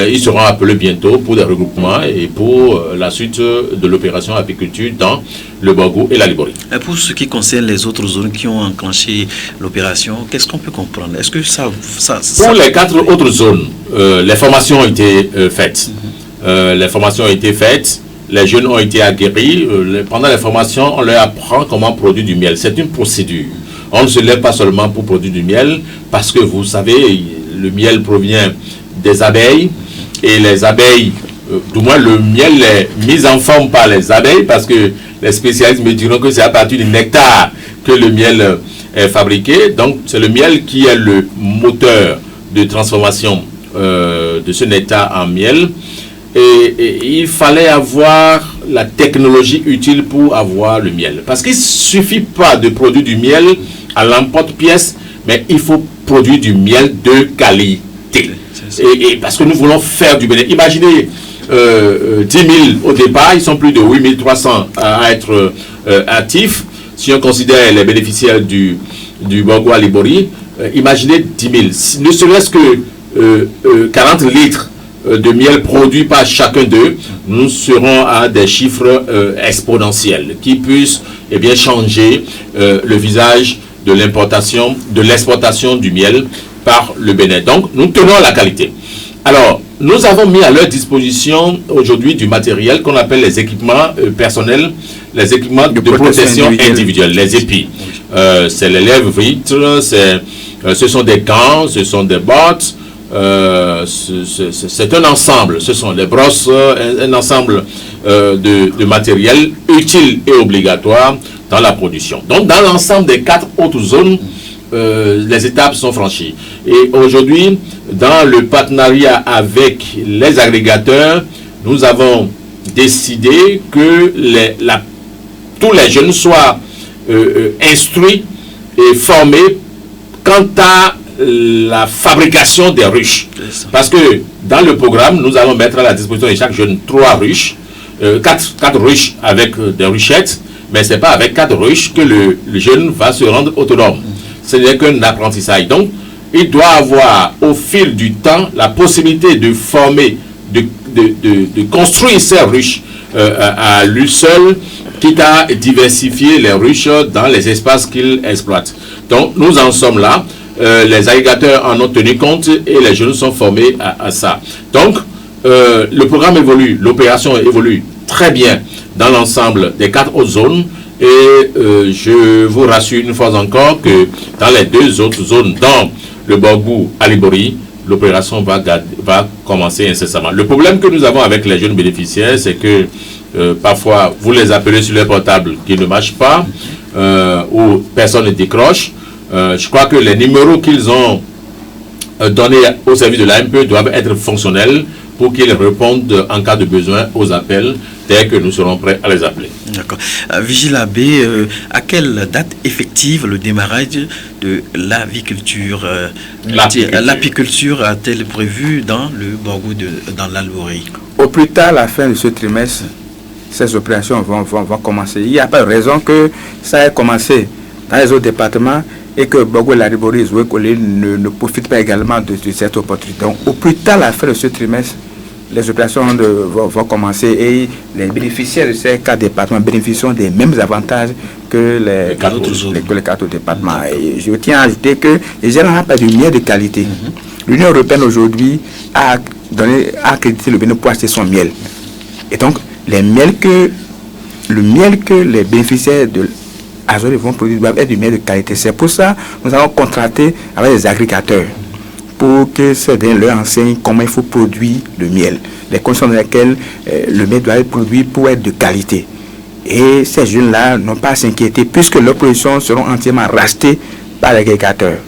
Ils seront appelés bientôt pour des regroupements et pour la suite de l'opération apiculture dans le Borgo et la Libori. Et pour ce qui concerne les autres zones qui ont enclenché l'opération, qu'est-ce qu'on peut comprendre? Est-ce que ça... Pour les 4 autres zones, les formations ont été faites. Les formations ont été faites. Les jeunes ont été aguerris. Pendant les formations, on leur apprend comment produire du miel. C'est une procédure. On ne se lève pas seulement pour produire du miel, parce que vous savez, le miel provient des abeilles, et les abeilles, du moins le miel est mis en forme par les abeilles, parce que les spécialistes me diront que c'est à partir du nectar que le miel est fabriqué. Donc c'est le miel qui est le moteur de transformation de ce nectar en miel. Et il fallait avoir la technologie utile pour avoir le miel. Parce qu'il ne suffit pas de produire du miel à l'emporte-pièce, mais il faut produire du miel de qualité. Et parce que nous voulons faire du bénéfice. Imaginez 10 000 au départ, ils sont plus de 8 300 à être actifs. Si on considère les bénéficiaires du Borgo à Libori, imaginez 10 000. Ne serait-ce que 40 litres de miel produit par chacun d'eux, nous serons à des chiffres exponentiels qui puissent bien changer le visage de l'importation, de l'exportation du miel par le Bénin. Donc, nous tenons à la qualité. Alors, nous avons mis à leur disposition aujourd'hui du matériel qu'on appelle les équipements personnels, les équipements de protection individuelle, les EPI. C'est les lèvres-vitres, ce sont des gants, ce sont des bottes, c'est un ensemble, ce sont des brosses, un ensemble de matériel utile et obligatoire dans la production. Donc dans l'ensemble des 4 autres zones, les étapes sont franchies. Et aujourd'hui, dans le partenariat avec les agrégateurs, nous avons décidé que tous les jeunes soient instruits et formés quant à la fabrication des ruches. Parce que dans le programme, nous allons mettre à la disposition de chaque jeune 3 ruches, 4 ruches avec des ruchettes, mais ce n'est pas avec 4 ruches que le jeune va se rendre autonome. Ce n'est qu'un apprentissage. Donc, il doit avoir au fil du temps la possibilité de former, de construire ces ruches à lui seul, quitte à diversifier les ruches dans les espaces qu'il exploite. Donc, nous en sommes là. les agrégateurs en ont tenu compte et les jeunes sont formés à ça. Donc, le programme évolue, l'opération évolue très bien dans l'ensemble des 4 autres zones. Et je vous rassure une fois encore que dans les 2 autres zones, dans le Borgou, Alibori, l'opération va commencer incessamment. Le problème que nous avons avec les jeunes bénéficiaires, c'est que parfois, vous les appelez sur les portables qui ne marchent pas, ou personne ne décroche. Je crois que les numéros qu'ils ont donnés au service de l'AMPE doivent être fonctionnels pour qu'ils répondent en cas de besoin aux appels dès que nous serons prêts à les appeler. D'accord. Vigile Abbé, à quelle date effective le démarrage de l'aviculture, l'apiculture a-t-elle prévu dans le Borgou dans l'Alibori? Au plus tard, la fin de ce trimestre, ces opérations vont commencer. Il n'y a pas de raison que ça ait commencé dans les autres départements et que Borgou, l'Alibori, Zoué-Kolé ne profitent pas également de cette opportunité. Donc, au plus tard, la fin de ce trimestre, les opérations vont commencer et les bénéficiaires de ces 4 départements bénéficieront des mêmes avantages que les 4 autres départements. Et je tiens à ajouter que les gens n'ont pas du miel de qualité. L'Union européenne aujourd'hui a accrédité le Bénin pour acheter son miel. Et donc, le miel que les bénéficiaires de Azori vont produire doivent être du miel de qualité. C'est pour ça que nous avons contracté avec les agriculteurs pour que ces derniers leur enseignent comment il faut produire le miel, les conditions dans lesquelles le miel doit être produit pour être de qualité. Et ces jeunes-là n'ont pas à s'inquiéter puisque leurs productions seront entièrement rachetées par les agriculteurs.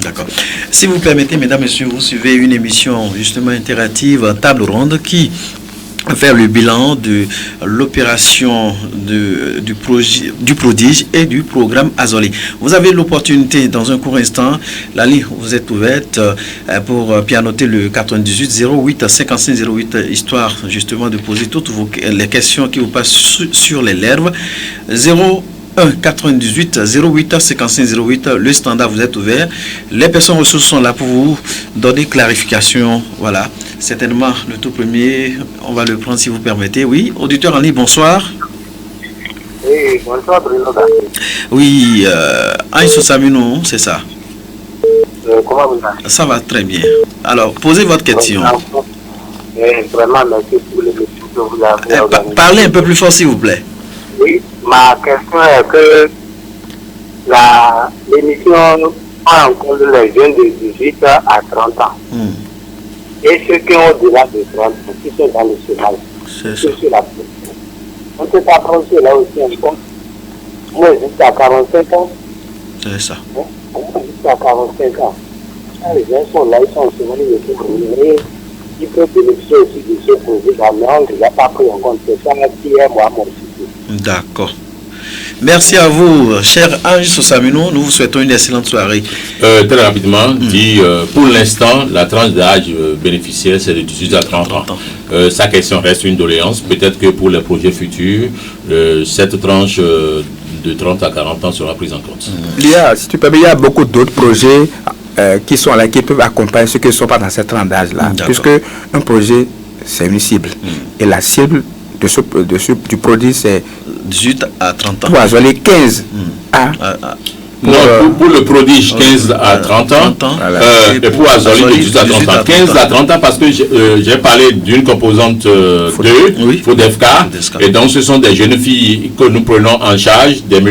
D'accord. Si vous permettez, mesdames, messieurs, vous suivez une émission justement interactive, table ronde, qui faire le bilan de l'opération du prodige et du programme Azoli. Vous avez l'opportunité dans un court instant, la ligne vous est ouverte pour pianoter le 98 08 55 08, histoire justement de poser toutes les questions qui vous passent sur les lèvres. 1 98 08 55 08, le standard vous est ouvert. Les personnes ressources sont là pour vous donner clarification. Voilà, certainement le tout premier, on va le prendre si vous permettez. Oui, auditeur en ligne, bonsoir. Oui, bonsoir Bruno. Oui, Aïssou Samino, c'est ça. Comment vous allez? Ça va très bien. Alors, posez votre question. Vraiment, merci pour les questions que vous avez organisées. Parlez un peu plus fort s'il vous plaît. Oui, ma question est que l'émission prend en compte les jeunes de 18 à 30 ans. Et ceux qui ont au-delà de 30 ans, qui sont dans le chômage. C'est ça. Sur la question. On peut pas prendre cela aussi en compte. Moi, jusqu'à 45 ans. C'est ça. Moi, jusqu'à 45 ans. Les gens sont là, ils sont en chômage, ils sont rémunérés. Ils peuvent bénéficier aussi de ce projet. Mais on ne les a pas pris en compte. C'est ça qui est moi, mon sujet. D'accord. Merci à vous, cher Ange Sosamino. Nous vous souhaitons une excellente soirée. Très rapidement, pour l'instant, la tranche d'âge bénéficiaire, c'est de 18 à 30 ans. Sa question reste une doléance. Peut-être que pour les projets futurs, cette tranche de 30 à 40 ans sera prise en compte. Si tu permets, il y a beaucoup d'autres projets qui sont là, qui peuvent accompagner ceux qui ne sont pas dans cette tranche d'âge-là. Puisque un projet, c'est une cible. Et la cible du produit, c'est 18 à 30 ans. Pour Azoli, 15 à... pour le prodige, 15 à 30 ans. Et pour Azoli, 18 à 30 ans. 15 à 30 ans parce que j'ai parlé d'une composante 2, FODEFCA. Et donc, ce sont des jeunes filles que nous prenons en charge, des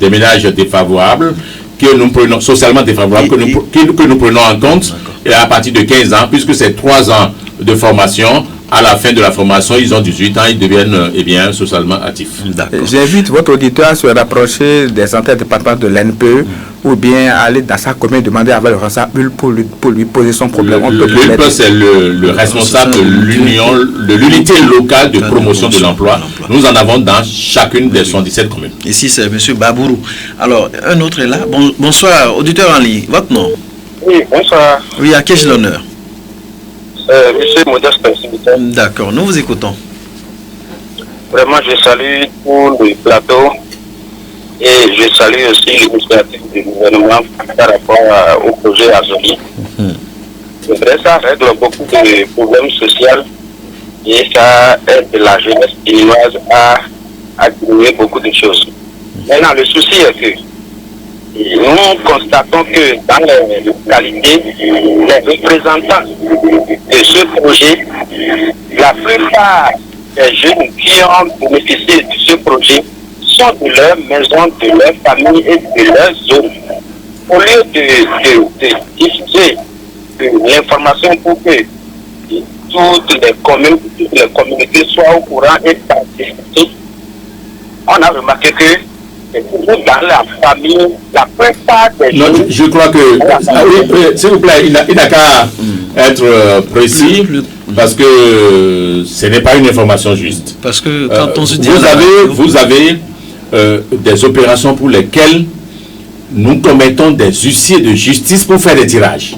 ménages défavorables, que nous prenons, socialement défavorables, que nous prenons en compte. Et à partir de 15 ans, puisque c'est 3 ans de formation, à la fin de la formation, ils ont 18 ans, ils deviennent socialement actifs. J'invite votre auditeur à se rapprocher des antennes départementales de l'NPE ou bien aller dans sa commune demander à le responsable pour lui poser son problème. L'ULPE, c'est le responsable de l'unité locale de promotion de l'emploi. Nous en avons dans chacune des 77 communes. Ici, c'est M. Babourou. Alors, un autre est là. Bonsoir, auditeur en ligne. Votre nom? Oui, bonsoir. Oui, à qui j'ai l'honneur? Monsieur Modeste Pensimita. D'accord, nous vous écoutons. Vraiment, je salue pour le plateau et je salue aussi l'initiative du gouvernement par rapport au projet Azoli. C'est vrai, ça règle beaucoup de problèmes sociaux et ça aide la jeunesse béninoise à diminuer beaucoup de choses. Maintenant, le souci est que nous constatons que dans les localités, les représentants de ce projet, la plupart des jeunes qui ont bénéficié de ce projet sont de leur maison, de leur famille et de leur zone. Au lieu de diffuser l'information pour que toutes les communautés soient au courant et participent, on a remarqué que c'est toujours dans la famille, la plupart des non, jeunes... je crois que... s'il vous plaît, il n'a qu'à être précis, parce que ce n'est pas une information juste. Parce que quand on se dit... Vous avez des opérations pour lesquelles nous commettons des huissiers de justice pour faire des tirages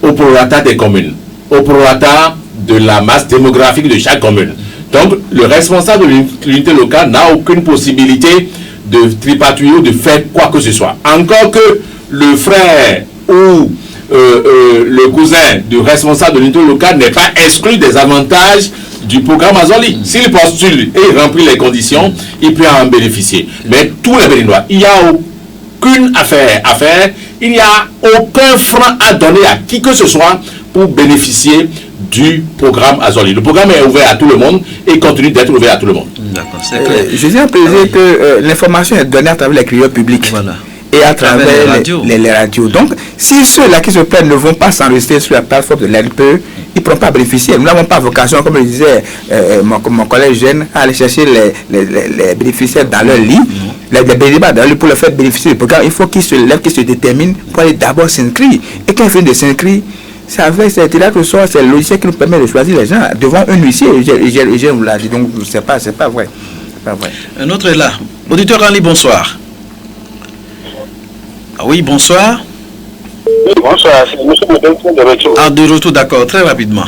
au prorata des communes, au prorata de la masse démographique de chaque commune. Donc, le responsable de l'unité locale n'a aucune possibilité de tripatouiller ou de faire quoi que ce soit. Encore que le frère ou le cousin du responsable de l'unité locale n'est pas exclu des avantages du programme Azoli. S'il postule et il remplit les conditions, il peut en bénéficier. Mais tous les Béninois, il n'y a aucune affaire à faire, il n'y a aucun franc à donner à qui que ce soit pour bénéficier du programme Azoli. Le programme est ouvert à tout le monde et continue d'être ouvert à tout le monde. D'accord, c'est clair. Je tiens à préciser que l'information est donnée à travers les crieurs publics. Voilà. Et à travers les radios. radios. Donc, si ceux-là qui se plaignent ne vont pas s'enregistrer sur la plateforme de l'LPE, ils ne pourront pas bénéficier. Nous n'avons pas vocation, comme le disait mon collègue jeune, à aller chercher les bénéficiaires dans leur lit, les bénéficiaires dans leur lit pour leur faire bénéficier du programme. Il faut qu'ils se lèvent, qu'ils se déterminent pour aller d'abord s'inscrire. Et quand ils viennent de s'inscrire, c'est avec cette là que c'est le logiciel qui nous permet de choisir les gens devant un huissier. Je vous l'ai dit, donc c'est pas vrai. Pas vrai. Un autre est là. Auditeur en ligne, bonsoir. Ah oui, bonsoir. Oui, bonsoir, c'est M. Medelson de retour. Ah, de retour, d'accord, très rapidement.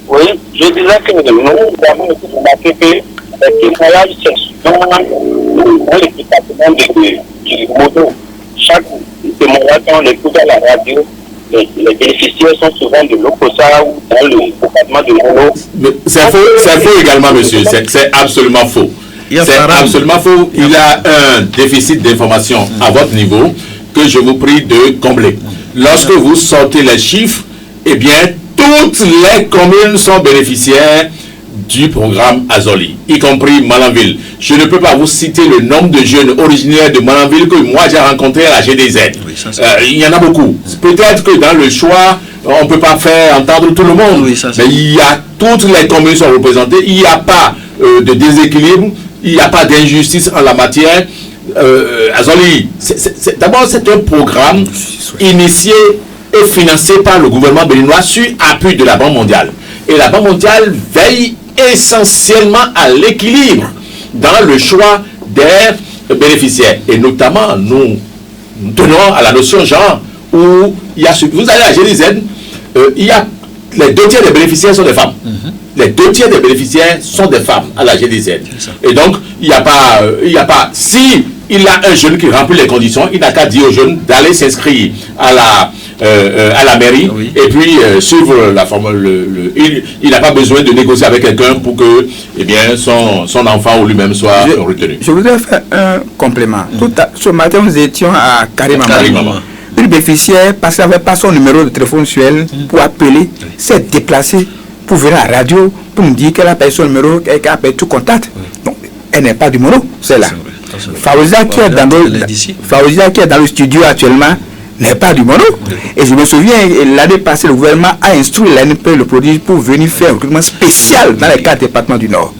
Oui, je disais que nous avons remarqué que les témoignages, c'est souvent dans le département du moto. Chaque témoignage, on l'écoute à la radio, les bénéficiaires sont souvent de l'OCOSA ou dans le département de Mono. C'est faux également, monsieur. C'est absolument faux. C'est absolument faux. Il y a un déficit d'information à votre niveau que je vous prie de combler. Lorsque vous sortez les chiffres, eh bien, toutes les communes sont bénéficiaires du programme Azoli, y compris Malanville. Je ne peux pas vous citer le nombre de jeunes originaires de Malanville que moi j'ai rencontrés à la GDZ. Oui, il y en a beaucoup. Peut-être que dans le choix, on ne peut pas faire entendre tout le monde. Oui, mais il y a toutes les communes sont représentées. Il n'y a pas de déséquilibre. Il n'y a pas d'injustice en la matière. Azoli, d'abord c'est un programme initié et financé par le gouvernement béninois sur appui de la Banque mondiale. Et la Banque mondiale veille essentiellement à l'équilibre dans le choix des bénéficiaires. Et notamment, nous tenons à la notion genre où il y a, vous allez à la GDZ, il y a les 2 tiers des bénéficiaires sont des femmes. Les 2 tiers des bénéficiaires sont des femmes à la GDZ. Et donc, il n'y a pas, si il a un jeune qui remplit les conditions, il n'a qu'à dire aux jeunes d'aller s'inscrire à la mairie et puis suivre la formule. Il n'a pas besoin de négocier avec quelqu'un pour que son enfant ou lui-même soit retenu. Je voudrais faire un complément. Ce matin, nous étions à Karimama. Une bénéficiaire, parce qu'elle n'avait pas son numéro de téléphone sur elle pour appeler, s'est déplacée pour venir à la radio pour nous dire qu'elle a payé son numéro, qu'elle a payé tout contact. Donc, elle n'est pas du mono, c'est là. Faouza qui est dans le studio actuellement n'est pas du mono. Et je me souviens, l'année passée, le gouvernement a instruit l'ANP, le produit, pour venir faire un recrutement spécial dans les 4 départements du Nord.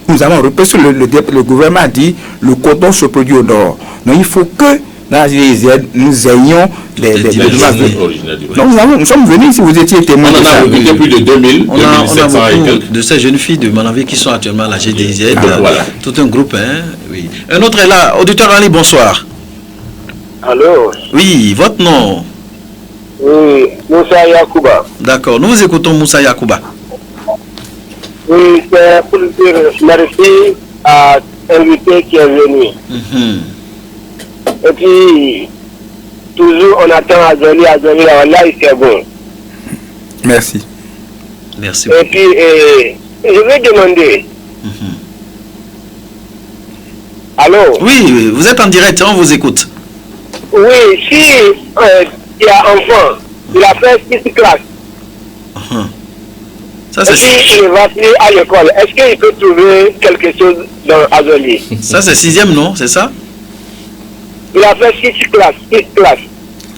Nous avons repris sur le gouvernement a dit le coton se produit au Nord. Donc, il faut que dans la GDZ, nous ayons des nous sommes venus, si vous étiez témoin. On en a recruté plus de 2000, on a beaucoup de ces jeunes filles de Malanville qui sont actuellement à la GDZ. Voilà. Tout un groupe, hein. Oui. Un autre est là. Auditeur Ali, bonsoir. Allô? Oui, votre nom? Oui, Moussa Yakouba. D'accord, nous vous écoutons Moussa Yakouba. Oui, c'est pour dire merci à l'invité qui est venu. Et puis, toujours on attend Azoli, là, c'est bon. Merci. Merci. Et puis, je vais demander. Allô? Oui, vous êtes en direct, on vous écoute. Oui, si il y a enfant, il a fait 6 classes. Ça, Et s'il ne va plus à l'école, est-ce qu'il peut trouver quelque chose dans Azoli? ça, c'est 6e, non? C'est ça? Il a fait 6 classes, 6 classes.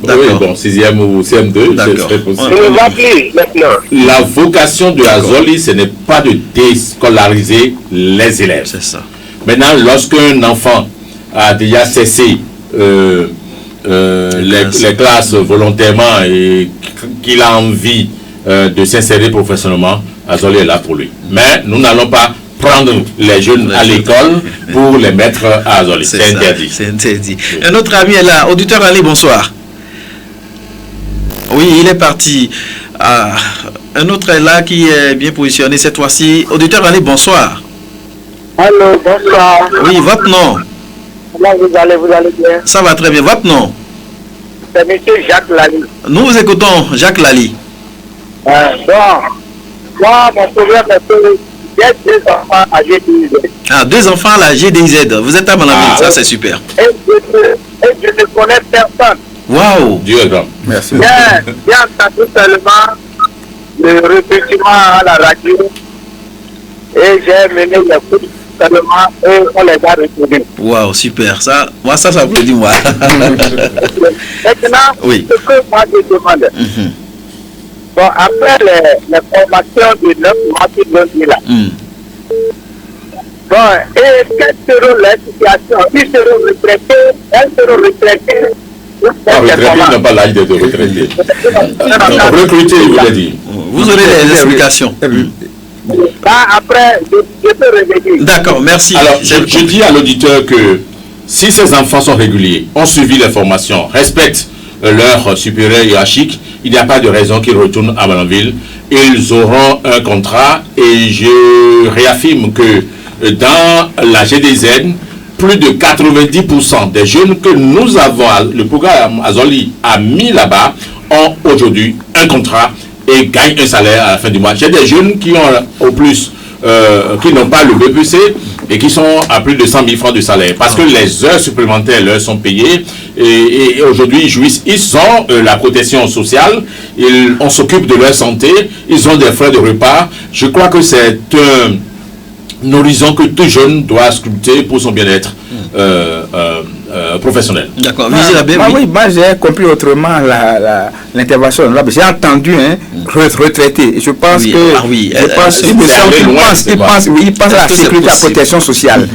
Oui, D'accord. bon, 6e ou CM2, D'accord. ce serait possible. Il ne va plus maintenant. La vocation de Azoli, ce n'est pas de déscolariser les élèves. C'est ça. Maintenant, lorsqu'un enfant a déjà cessé les classes volontairement et qu'il a envie de s'insérer professionnellement, Azoli est là pour lui. Mais nous n'allons pas prendre les jeunes à l'école pour les mettre à Azoli. C'est ça, interdit. c'est interdit. Un autre ami est là. Auditeur Ali, bonsoir. Oui, il est parti. Un autre est là qui est bien positionné cette fois-ci. Auditeur Ali, bonsoir. Allô, bonsoir. Oui, votre nom? Comment vous allez bien? Ça va très bien. Votre nom? C'est M. Jacques Lali. Nous vous écoutons, Jacques Lali. Bon, moi, mon problème est que j'ai 2 enfants âgés de 10 ans. Ah, 2 enfants à la GDZ. Vous êtes à Manamine, ça c'est super. Et je ne connais personne. Waouh! Dieu est grand. Merci. J'ai entendu seulement le répétition à la radio et j'ai mené les coups seulement et on les a retrouvés. Waouh, super. Ça, moi, ça applaudit moi. Maintenant, Oui. ce que moi je demande, Mhm. bon, après les formations de 9 mois qui donnent là, bon, et quelles seront les situations? Ils seront retraités, elles seront retraitées. Retraité n'a pas l'âge d'être retraité. Recruté, il voulait dire. Vous aurez les explications. Après, je peux revenir. D'accord, merci. Alors, je dis à l'auditeur que si ces enfants sont réguliers, ont suivi les formations, respectent leur supérieur hiérarchique, il n'y a pas de raison qu'ils retournent à Malanville. Ils auront un contrat et je réaffirme que dans la GDZ, plus de 90% des jeunes que nous avons, le programme Azoli a mis là-bas, ont aujourd'hui un contrat et gagnent un salaire à la fin du mois. J'ai des jeunes qui ont au plus, qui n'ont pas le BPC et qui sont à plus de 100 000 francs de salaire parce que les heures supplémentaires leur sont payées et aujourd'hui ils jouissent. Ils ont la protection sociale, on s'occupe de leur santé, ils ont des frais de repas. Je crois que c'est un horizon que tout jeune doit sculpter pour son bien-être professionnel. D'accord. Oui, moi j'ai compris autrement l'intervention. J'ai entendu retraité. Et je pense Oui, que oui, je pense il pense à la sécurité, à la protection sociale.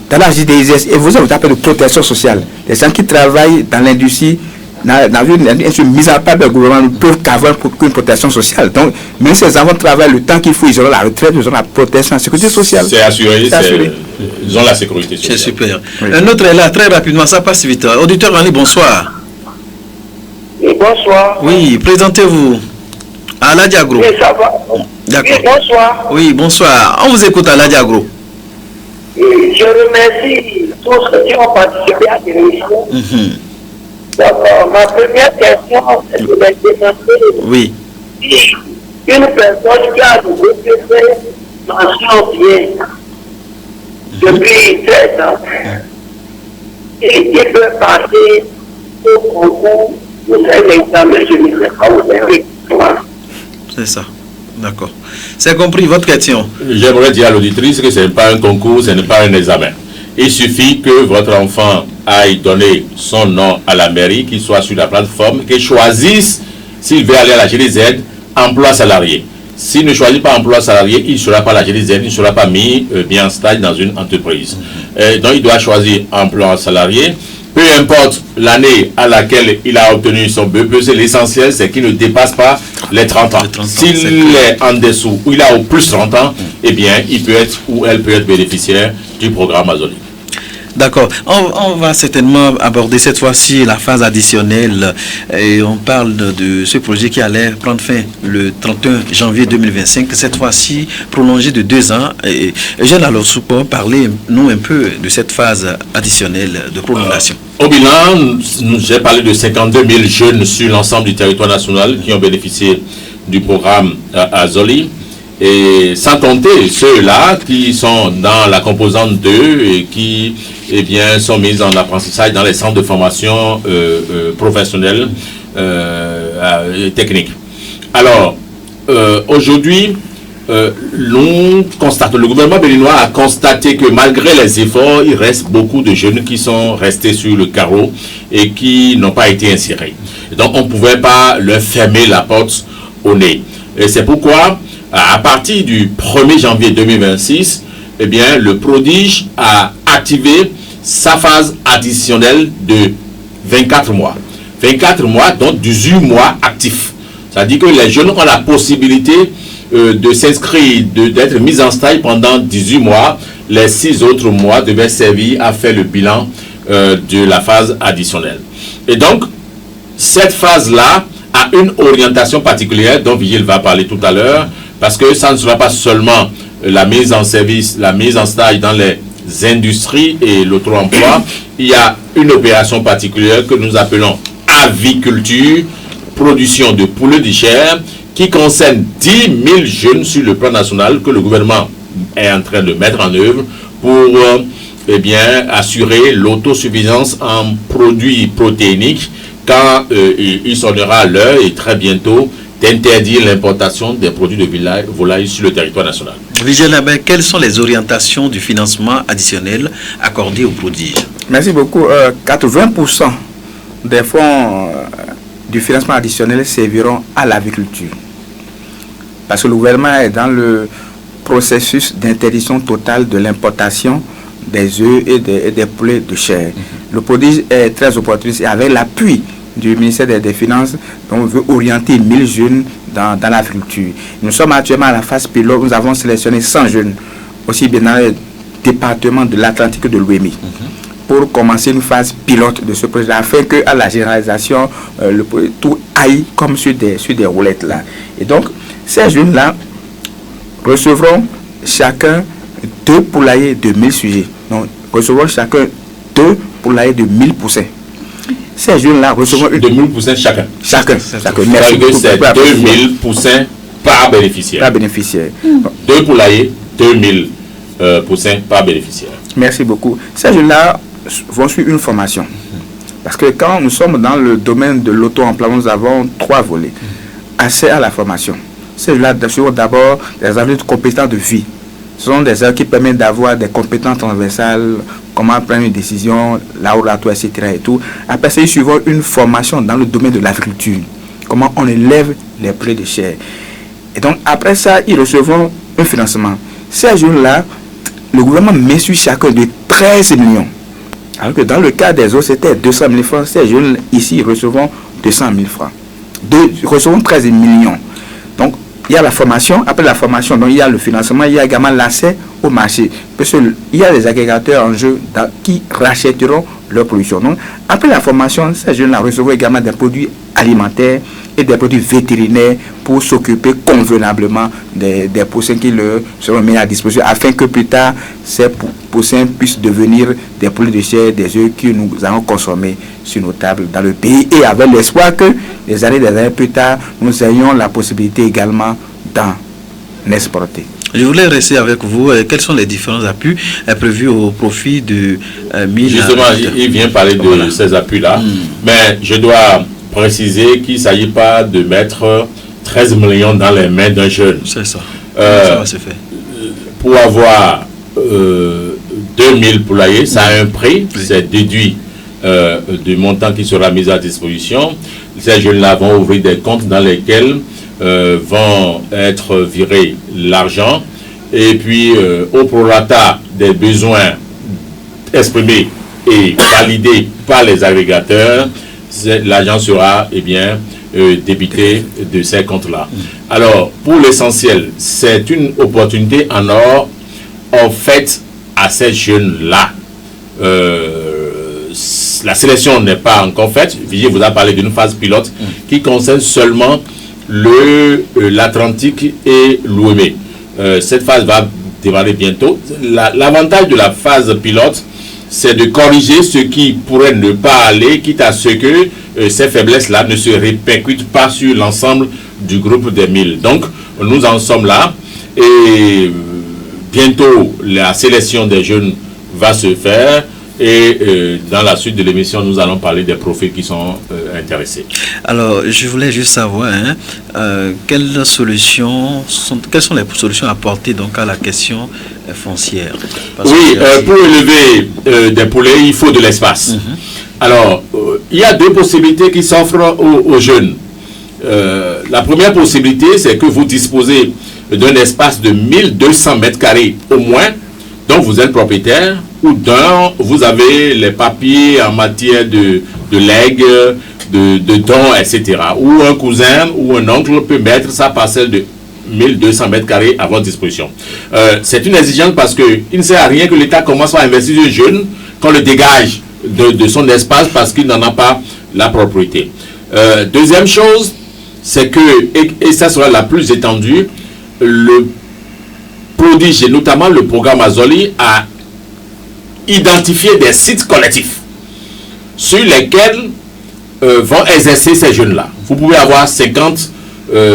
Dans la JDIS, et vous appelez de protection sociale. Les gens qui travaillent dans l'industrie, dans une industrie mise à part du gouvernement, ne peuvent qu'avoir une protection sociale. Donc, même si ces enfants travaillent le temps qu'il faut, ils auront la retraite, ils auront la protection, la sécurité sociale. C'est assuré, ils ont la sécurité sociale. C'est super. Oui. Un autre est là, très rapidement, ça passe vite. Auditeur Ali, bonsoir. Oui, bonsoir. Oui, présentez-vous. Ala Diagro. Oui, ça va. D'accord. Oui, bonsoir. Oui, bonsoir. On vous écoute, Ala Diagro. Je remercie tous ceux qui ont participé à l'émission. Donc, ma première question, c'est de demander oui. Une personne qui a le BPC mention bien depuis 13 ans, et il peut passer au concours pour faire l'examen, je ne sais pas où c'est ça. D'accord. C'est compris votre question. J'aimerais dire à l'auditrice que ce n'est pas un concours, ce n'est pas un examen. Il suffit que votre enfant aille donner son nom à la mairie, qu'il soit sur la plateforme, qu'il choisisse, s'il veut aller à la GDZ, emploi salarié. S'il ne choisit pas emploi salarié, il ne sera pas à la GDZ, il ne sera pas mis bien en stage dans une entreprise. Donc il doit choisir emploi salarié. Peu importe l'année à laquelle il a obtenu son BPC, l'essentiel c'est qu'il ne dépasse pas les 30 ans. S'il est en dessous ou il a au plus 30 ans, eh bien il peut être ou elle peut être bénéficiaire du programme Azoli. D'accord. On va certainement aborder cette fois-ci la phase additionnelle et on parle de ce projet qui allait prendre fin le 31 janvier 2025, cette fois-ci prolongé de 2 ans. Et Eugène Alosupo, parlez-nous un peu de cette phase additionnelle de prolongation. Au bilan, j'ai parlé de 52 000 jeunes sur l'ensemble du territoire national qui ont bénéficié du programme Azoli. Et sans compter ceux-là qui sont dans la composante 2 et qui sont mis en apprentissage dans les centres de formation professionnelle et technique. Alors, aujourd'hui, l'on constate, le gouvernement béninois a constaté que malgré les efforts, il reste beaucoup de jeunes qui sont restés sur le carreau et qui n'ont pas été insérés. Et donc, on ne pouvait pas leur fermer la porte au nez. Et c'est pourquoi, à partir du 1er janvier 2026, le prodige a activé sa phase additionnelle de 24 mois. 24 mois, donc 18 mois actifs. C'est-à-dire que les jeunes ont la possibilité de s'inscrire, d'être mis en stage pendant 18 mois. Les 6 autres mois devaient servir à faire le bilan de la phase additionnelle. Et donc, cette phase-là a une orientation particulière dont Vigile va parler tout à l'heure, parce que ça ne sera pas seulement la mise en service, la mise en stage dans les industries et l'auto-emploi. Il y a une opération particulière que nous appelons aviculture, production de poulets de chair, qui concerne 10 000 jeunes sur le plan national que le gouvernement est en train de mettre en œuvre pour assurer l'autosuffisance en produits protéiniques quand il sonnera l'heure et très bientôt d'interdire l'importation des produits de volaille sur le territoire national. Vigile Labin, quelles sont les orientations du financement additionnel accordé aux prodiges? Merci beaucoup. 80% des fonds du financement additionnel serviront à l'agriculture. Parce que le gouvernement est dans le processus d'interdiction totale de l'importation des œufs et des poulets de chair. Le prodige est très opportuniste et avec l'appui du ministère des Finances, on veut orienter 1000 jeunes dans l'agriculture. Nous sommes actuellement à la phase pilote, nous avons sélectionné 100 jeunes, aussi bien dans le département de l'Atlantique que de l'Ouémi, pour commencer une phase pilote de ce projet, afin qu'à la généralisation, tout aille comme sur des roulettes là. Et donc, ces jeunes-là recevront chacun 2 poulaillers de 1000 sujets. Donc, recevront chacun 2 poulaillers de 1000 poussins. Ces jeunes-là recevront de 1000 poussins chacun. Chacun. Merci beaucoup. C'est 2000 poussins par bénéficiaire. Par bénéficiaire. 2 poulaillers, 2000 poussins par bénéficiaire. Merci beaucoup. Ces jeunes-là vont suivre une formation. Parce que quand nous sommes dans le domaine de l'auto-emploi, nous avons 3 volets. Accès à la formation. Ces jeunes-là sont d'abord des adultes compétents de vie. Ce sont des heures qui permettent d'avoir des compétences transversales, comment prendre une décision, l'oratoire, etc. et tout. Après ça, ils suivront une formation dans le domaine de l'agriculture. Comment on élève les poulets de chair. Et donc, après ça, ils recevront un financement. Ces jeunes-là, le gouvernement met sur chacun de 13 millions. Alors que dans le cas des autres, c'était 200 000 francs. Ces jeunes ici recevront 200 000 francs. Ils recevront 13 millions. Donc, il y a la formation. Après la formation, donc, il y a le financement. Il y a également l'accès au marché. Parce qu'il y a des agrégateurs en jeu qui rachèteront leur production. Donc, après la formation, ces jeunes-là recevront également des produits alimentaires et des produits vétérinaires pour s'occuper convenablement des poussins qui leur seront mis à disposition afin que plus tard, ces poussins puissent devenir des poulets de chair, des œufs que nous allons consommer sur nos tables dans le pays et avec l'espoir que des années plus tard, nous ayons la possibilité également d'en exporter. Je voulais rester avec vous. Quels sont les différents appuis prévus au profit de 1000? Justement, il vient parler de ces appuis-là, mais je dois préciser qu'il ne s'agit pas de mettre 13 millions dans les mains d'un jeune. C'est ça. Ça va se faire. Pour avoir 2000 poulaillers, ça a un prix, c'est déduit du montant qui sera mis à disposition. Ces jeunes-là vont ouvrir des comptes dans lesquels vont être virés l'argent et puis au prorata des besoins exprimés et validés par les agrégateurs, l'argent sera débité de ces comptes-là. Alors, pour l'essentiel, c'est une opportunité en or offerte à ces jeunes-là. La sélection n'est pas encore faite. Vigile vous a parlé d'une phase pilote qui concerne seulement l'Atlantique et l'Ouémé. Cette phase va démarrer bientôt. L'avantage de la phase pilote, c'est de corriger ce qui pourrait ne pas aller, quitte à ce que ces faiblesses-là ne se répercutent pas sur l'ensemble du groupe des 1000. Donc, nous en sommes là. Et bientôt, la sélection des jeunes va se faire. Et dans la suite de l'émission, nous allons parler des profils qui sont intéressés. Alors, je voulais juste savoir quelles sont les solutions apportées donc à la question foncière. Oui, pour élever des poulets, il faut de l'espace. Alors, il y a deux possibilités qui s'offrent aux jeunes. La première possibilité, c'est que vous disposez d'un espace de 1200 mètres carrés au moins, dont vous êtes propriétaire, ou d'un, vous avez les papiers en matière de legs, de dons, etc. Ou un cousin ou un oncle peut mettre sa parcelle de 1200 mètres carrés à votre disposition. C'est une exigence parce qu'il ne sert à rien que l'État commence à investir un jeune qu'on le dégage de son espace parce qu'il n'en a pas la propriété. Deuxième chose, c'est que, et ça sera la plus étendue, le prodige, et notamment le programme Azoli, a identifié des sites collectifs sur lesquels vont exercer ces jeunes-là. Vous pouvez avoir 50,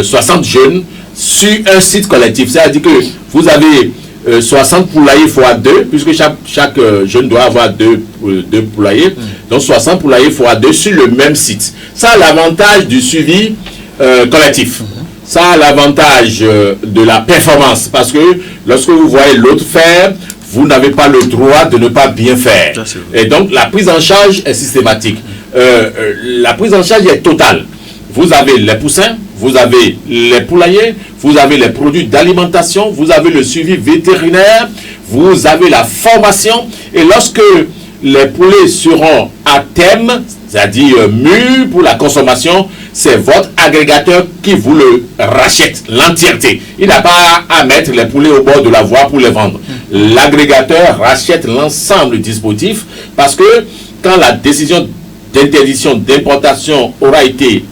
60 jeunes sur un site collectif. C'est-à-dire que vous avez 60 poulaillers x 2, puisque chaque jeune doit avoir deux poulaillers. Donc 60 poulaillers x 2 sur le même site. Ça a l'avantage du suivi collectif. Ça a l'avantage de la performance, parce que lorsque vous voyez l'autre faire, vous n'avez pas le droit de ne pas bien faire. Et donc la prise en charge est systématique. La prise en charge est totale. Vous avez les poussins, vous avez les poulaillers, vous avez les produits d'alimentation, vous avez le suivi vétérinaire, vous avez la formation. Et lorsque les poulets seront à terme, c'est-à-dire mûrs pour la consommation, c'est votre agrégateur qui vous le rachète, l'entièreté. Il n'a pas à mettre les poulets au bord de la voie pour les vendre. L'agrégateur rachète l'ensemble du dispositif parce que quand la décision d'interdiction d'importation aura été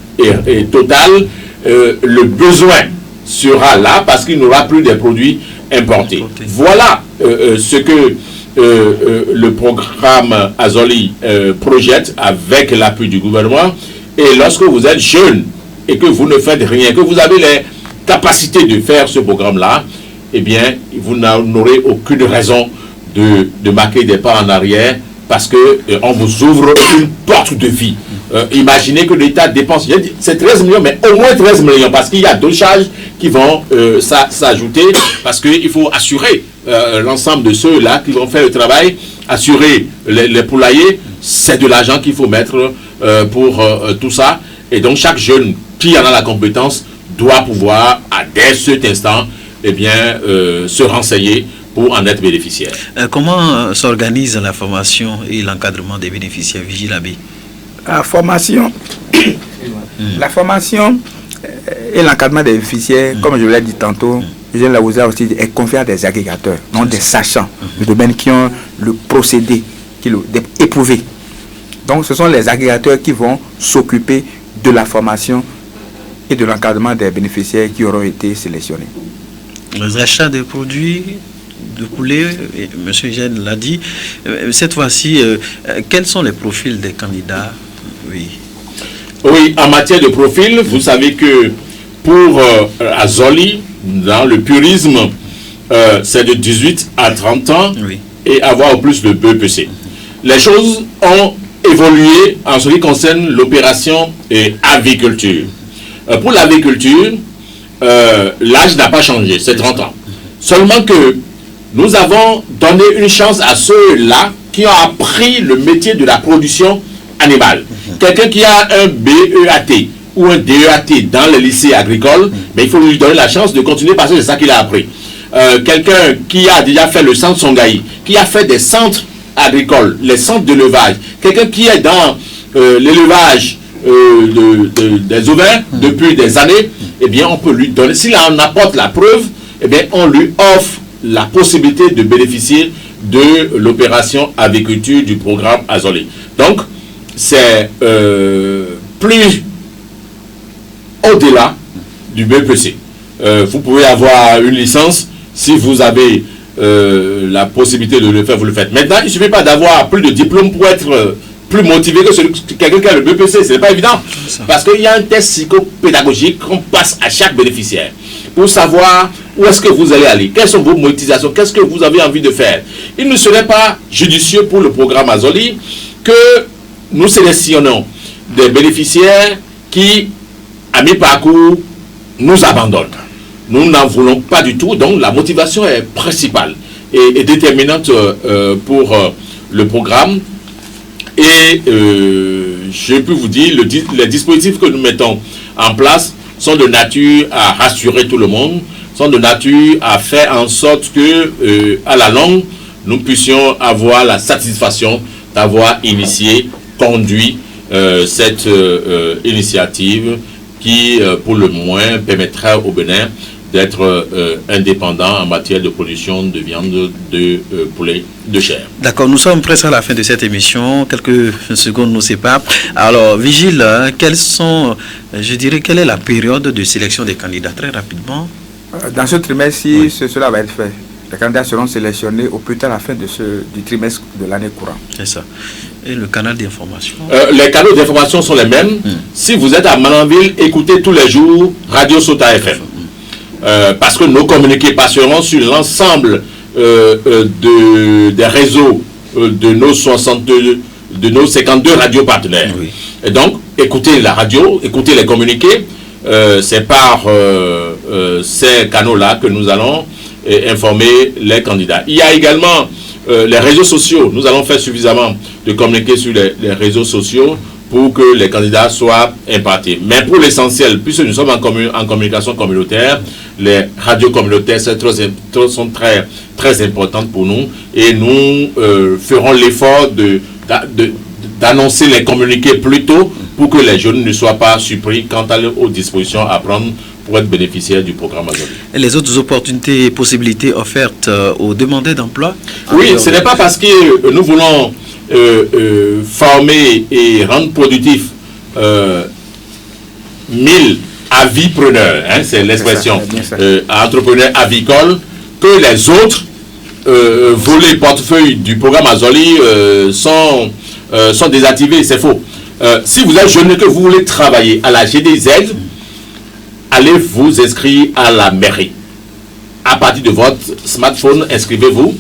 totale, le besoin sera là parce qu'il n'aura plus de produits importés. Voilà ce que le programme Azoli projette avec l'appui du gouvernement. Et lorsque vous êtes jeune et que vous ne faites rien, que vous avez les capacités de faire ce programme-là, eh bien, vous n'aurez aucune raison de marquer des pas en arrière parce qu'on vous ouvre une porte de vie. Imaginez que l'État dépense, c'est 13 millions, mais au moins 13 millions, parce qu'il y a d'autres charges qui vont s'ajouter, parce qu'il faut assurer l'ensemble de ceux-là qui vont faire le travail, assurer les poulaillers, c'est de l'argent qu'il faut mettre pour tout ça. Et donc chaque jeune qui en a la compétence doit pouvoir, dès cet instant, eh bien, se renseigner pour en être bénéficiaire. Comment s'organise la formation et l'encadrement des bénéficiaires Vigilabi? La formation et l'encadrement des bénéficiaires, comme je l'ai dit tantôt, je l'ai aussi dit, est confié à des agrégateurs, non des sachants, de domaine qui ont le procédé, éprouvé. Donc ce sont les agrégateurs qui vont s'occuper de la formation et de l'encadrement des bénéficiaires qui auront été sélectionnés. Les achats de produits de poulet, M. Gênes l'a dit, cette fois-ci, quels sont les profils des candidats? Oui, en matière de profil, vous savez que pour Azoli, dans le purisme, c'est de 18 à 30 ans et avoir au plus le BEPC. Les choses ont évolué en ce qui concerne l'opération et aviculture. Pour l'aviculture, l'âge n'a pas changé, c'est 30 ans. Seulement que nous avons donné une chance à ceux-là qui ont appris le métier de la production animale. Quelqu'un qui a un BEAT ou un DEAT dans les lycées agricoles, mais il faut lui donner la chance de continuer parce que c'est ça qu'il a appris. Quelqu'un qui a déjà fait le centre Songaï, qui a fait des centres agricoles, les centres d'élevage, quelqu'un qui est dans l'élevage des ovins depuis des années, eh bien on peut lui donner, s'il en apporte la preuve, eh bien on lui offre la possibilité de bénéficier de l'opération aviculture du programme Azoli. Donc, c'est plus au-delà du BPC. Vous pouvez avoir une licence, si vous avez la possibilité de le faire, vous le faites. Maintenant, il ne suffit pas d'avoir plus de diplômes pour être plus motivé que quelqu'un qui a le BPC, ce n'est pas évident. Parce qu'il y a un test psychopédagogique qu'on passe à chaque bénéficiaire pour savoir où est-ce que vous allez aller, quelles sont vos motivations, qu'est-ce que vous avez envie de faire. Il ne serait pas judicieux pour le programme Azoli que nous sélectionnons des bénéficiaires qui, à mi-parcours, nous abandonnent. Nous n'en voulons pas du tout, donc la motivation est principale et déterminante pour le programme. Et je peux vous dire, les dispositifs que nous mettons en place sont de nature à rassurer tout le monde, sont de nature à faire en sorte que, à la longue, nous puissions avoir la satisfaction d'avoir initié, conduit cette initiative qui, pour le moins, permettra au Bénin d'être indépendant en matière de production de viande, de poulet, de chair. D'accord, nous sommes presque à la fin de cette émission. Quelques secondes nous séparent. Alors, Vigile, quelle est la période de sélection des candidats? Très rapidement. Dans ce trimestre-ci, cela va être fait. Les candidats seront sélectionnés au plus tard à la fin du trimestre de l'année courante. C'est ça. Et le canal d'information? Les canaux d'information sont les mêmes. Si vous êtes à Malanville, écoutez tous les jours Radio Sota FM. Parce que nos communiqués passeront sur l'ensemble des réseaux de nos 52 radios partenaires. Oui. Et donc, écoutez la radio, écoutez les communiqués. C'est par ces canaux-là que nous allons informer les candidats. Il y a également les réseaux sociaux. Nous allons faire suffisamment de communiqués sur les réseaux sociaux pour que les candidats soient impartis. Mais pour l'essentiel, puisque nous sommes en communication communautaire, les radios communautaires sont très, très importantes pour nous et nous ferons l'effort d'annoncer les communiqués plus tôt pour que les jeunes ne soient pas surpris quant aux dispositions à prendre pour être bénéficiaires du programme Azoli. Et les autres opportunités et possibilités offertes aux demandeurs d'emploi? Oui, ce n'est pas parce que nous voulons former et rendre productif 1000 avipreneurs, c'est l'expression, entrepreneurs avicoles, que les autres volets portefeuille du programme Azoli sont désactivés. C'est faux. Si vous êtes jeune et que vous voulez travailler à la GDZ, allez vous inscrire à la mairie. À partir de votre smartphone, inscrivez-vous,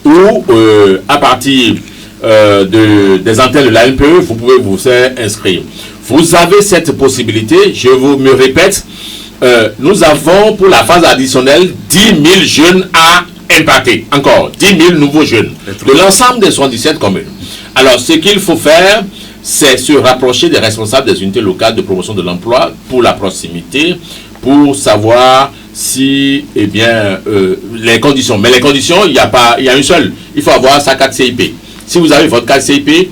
ou à partir des antennes de l'ANPE, vous pouvez vous faire inscrire. Vous avez cette possibilité, je me répète, nous avons pour la phase additionnelle 10 000 jeunes à impacter. Encore, 10 000 nouveaux jeunes de l'ensemble des 77 communes. Alors, ce qu'il faut faire, c'est se rapprocher des responsables des unités locales de promotion de l'emploi pour la proximité, pour savoir si, les conditions. Mais les conditions, il y a une seule. Il faut avoir sa carte CIP. Si vous avez votre carte CIP,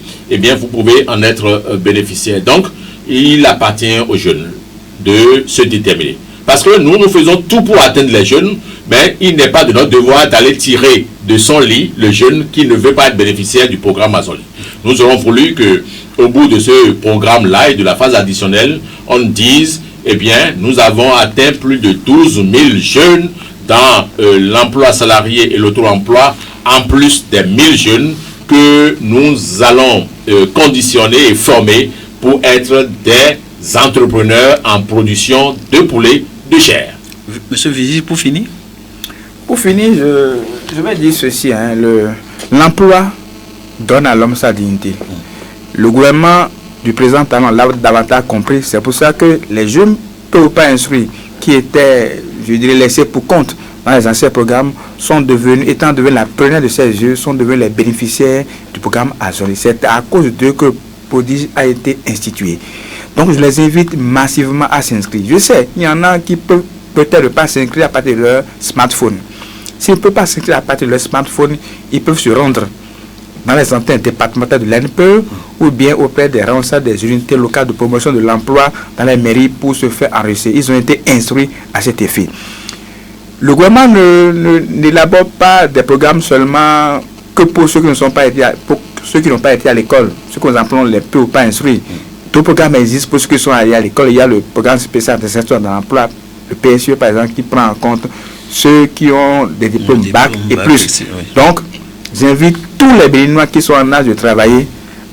vous pouvez en être bénéficiaire. Donc, il appartient aux jeunes de se déterminer. Parce que nous faisons tout pour atteindre les jeunes, mais il n'est pas de notre devoir d'aller tirer de son lit le jeune qui ne veut pas être bénéficiaire du programme Azoli. Nous aurons voulu qu'au bout de ce programme-là et de la phase additionnelle, on dise, nous avons atteint plus de 12 000 jeunes dans l'emploi salarié et l'auto-emploi, en plus des 1000 jeunes que nous allons conditionner et former pour être des entrepreneurs en production de poulet de chair. Monsieur Vigile, pour finir? Pour finir, je vais dire ceci. L'emploi donne à l'homme sa dignité. Le gouvernement du président Talon l'a davantage compris. C'est pour ça que les jeunes peu ou pas instruits qui étaient, laissés pour compte dans les anciens programmes étant devenus la première de ces jeux, sont devenus les bénéficiaires du programme Azoli. C'est à cause d'eux que le prodige a été institué. Donc je les invite massivement à s'inscrire. Je sais, il y en a qui peuvent peut-être pas s'inscrire à partir de leur smartphone. S'ils ne peuvent pas s'inscrire à partir de leur smartphone, ils peuvent se rendre dans les antennes départementales de l'ANPE ou bien auprès des responsables des unités locales de promotion de l'emploi dans les mairies pour se faire enregistrer. Ils ont été instruits à cet effet. Le gouvernement n'élabore pas des programmes seulement que pour ceux qui n'ont pas été à l'école, ceux que nous appelons les peu ou pas instruits. Tout programme existe pour ceux qui sont allés à l'école. Il y a le programme spécial d'insertion dans l'emploi, le PSE par exemple, qui prend en compte ceux qui ont des diplômes bac et plus. Donc, j'invite tous les Béninois qui sont en âge de travailler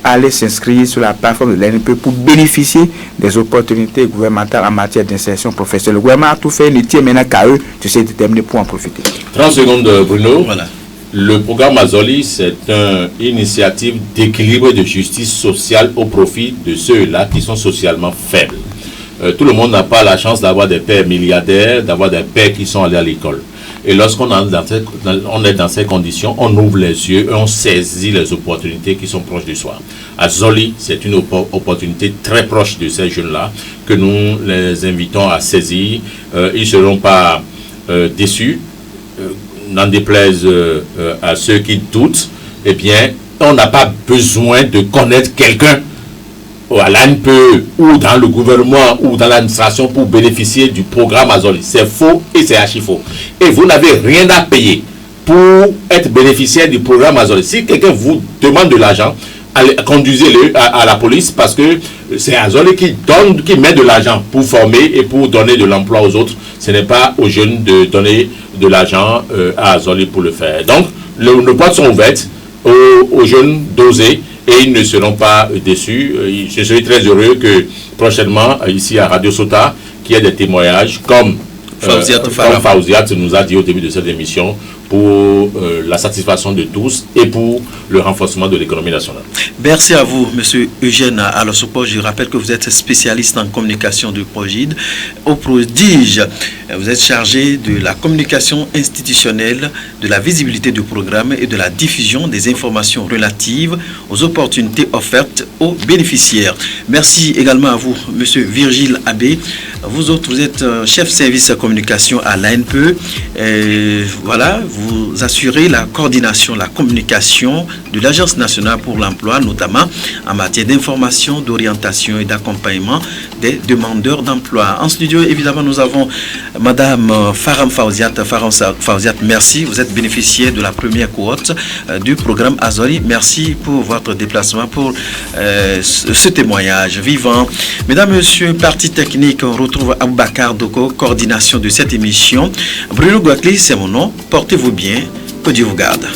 aller s'inscrire sur la plateforme de l'ANPE pour bénéficier des opportunités gouvernementales en matière d'insertion professionnelle. Le gouvernement a tout fait, il tient maintenant qu'à eux de se déterminer pour en profiter. 30 secondes, Bruno. Voilà. Le programme Azoli, c'est une initiative d'équilibre et de justice sociale au profit de ceux-là qui sont socialement faibles. Tout le monde n'a pas la chance d'avoir des pères milliardaires, d'avoir des pères qui sont allés à l'école. Et lorsqu'on est dans ces conditions, on ouvre les yeux et on saisit les opportunités qui sont proches de soi. Azoli, c'est une opportunité très proche de ces jeunes-là que nous les invitons à saisir. Ils ne seront pas déçus. N'en déplaise à ceux qui doutent, eh bien, on n'a pas besoin de connaître quelqu'un à l'ANPE ou dans le gouvernement ou dans l'administration pour bénéficier du programme Azoli. C'est faux et c'est archi faux. Et vous n'avez rien à payer pour être bénéficiaire du programme Azoli. Si quelqu'un vous demande de l'argent, conduisez-le à la police parce que c'est Azoli qui met de l'argent pour former et pour donner de l'emploi aux autres. Ce n'est pas aux jeunes de donner de l'argent à Azoli pour le faire. Donc, nos portes sont ouvertes aux jeunes d'oser et ils ne seront pas déçus. Je suis très heureux que prochainement, ici à Radio Sota, qu'il y ait des témoignages comme Fawziat nous a dit au début de cette émission pour la satisfaction de tous et pour le renforcement de l'économie nationale. Merci à vous, M. Eugène Alosopo. Je rappelle que vous êtes spécialiste en communication du PROGID. Au Prodige, vous êtes chargé de la communication institutionnelle, de la visibilité du programme et de la diffusion des informations relatives aux opportunités offertes aux bénéficiaires. Merci également à vous, M. Virgile Abbé. Vous autres, vous êtes chef service communication à l'ANPE. Voilà, vous assurez la coordination, la communication de l'Agence nationale pour l'emploi, notamment en matière d'information, d'orientation et d'accompagnement des demandeurs d'emploi. En studio, évidemment, nous avons Madame Faram Fawziat. Faram Fawziat, merci. Vous êtes bénéficiaire de la première cohorte du programme Azoli. Merci pour votre déplacement, pour ce témoignage vivant. Mesdames, Messieurs, partie technique, on retrouve Aboubakar Doko, coordination de cette émission. Bruno Guakli, c'est mon nom. Portez-vous bien. Que Dieu vous garde.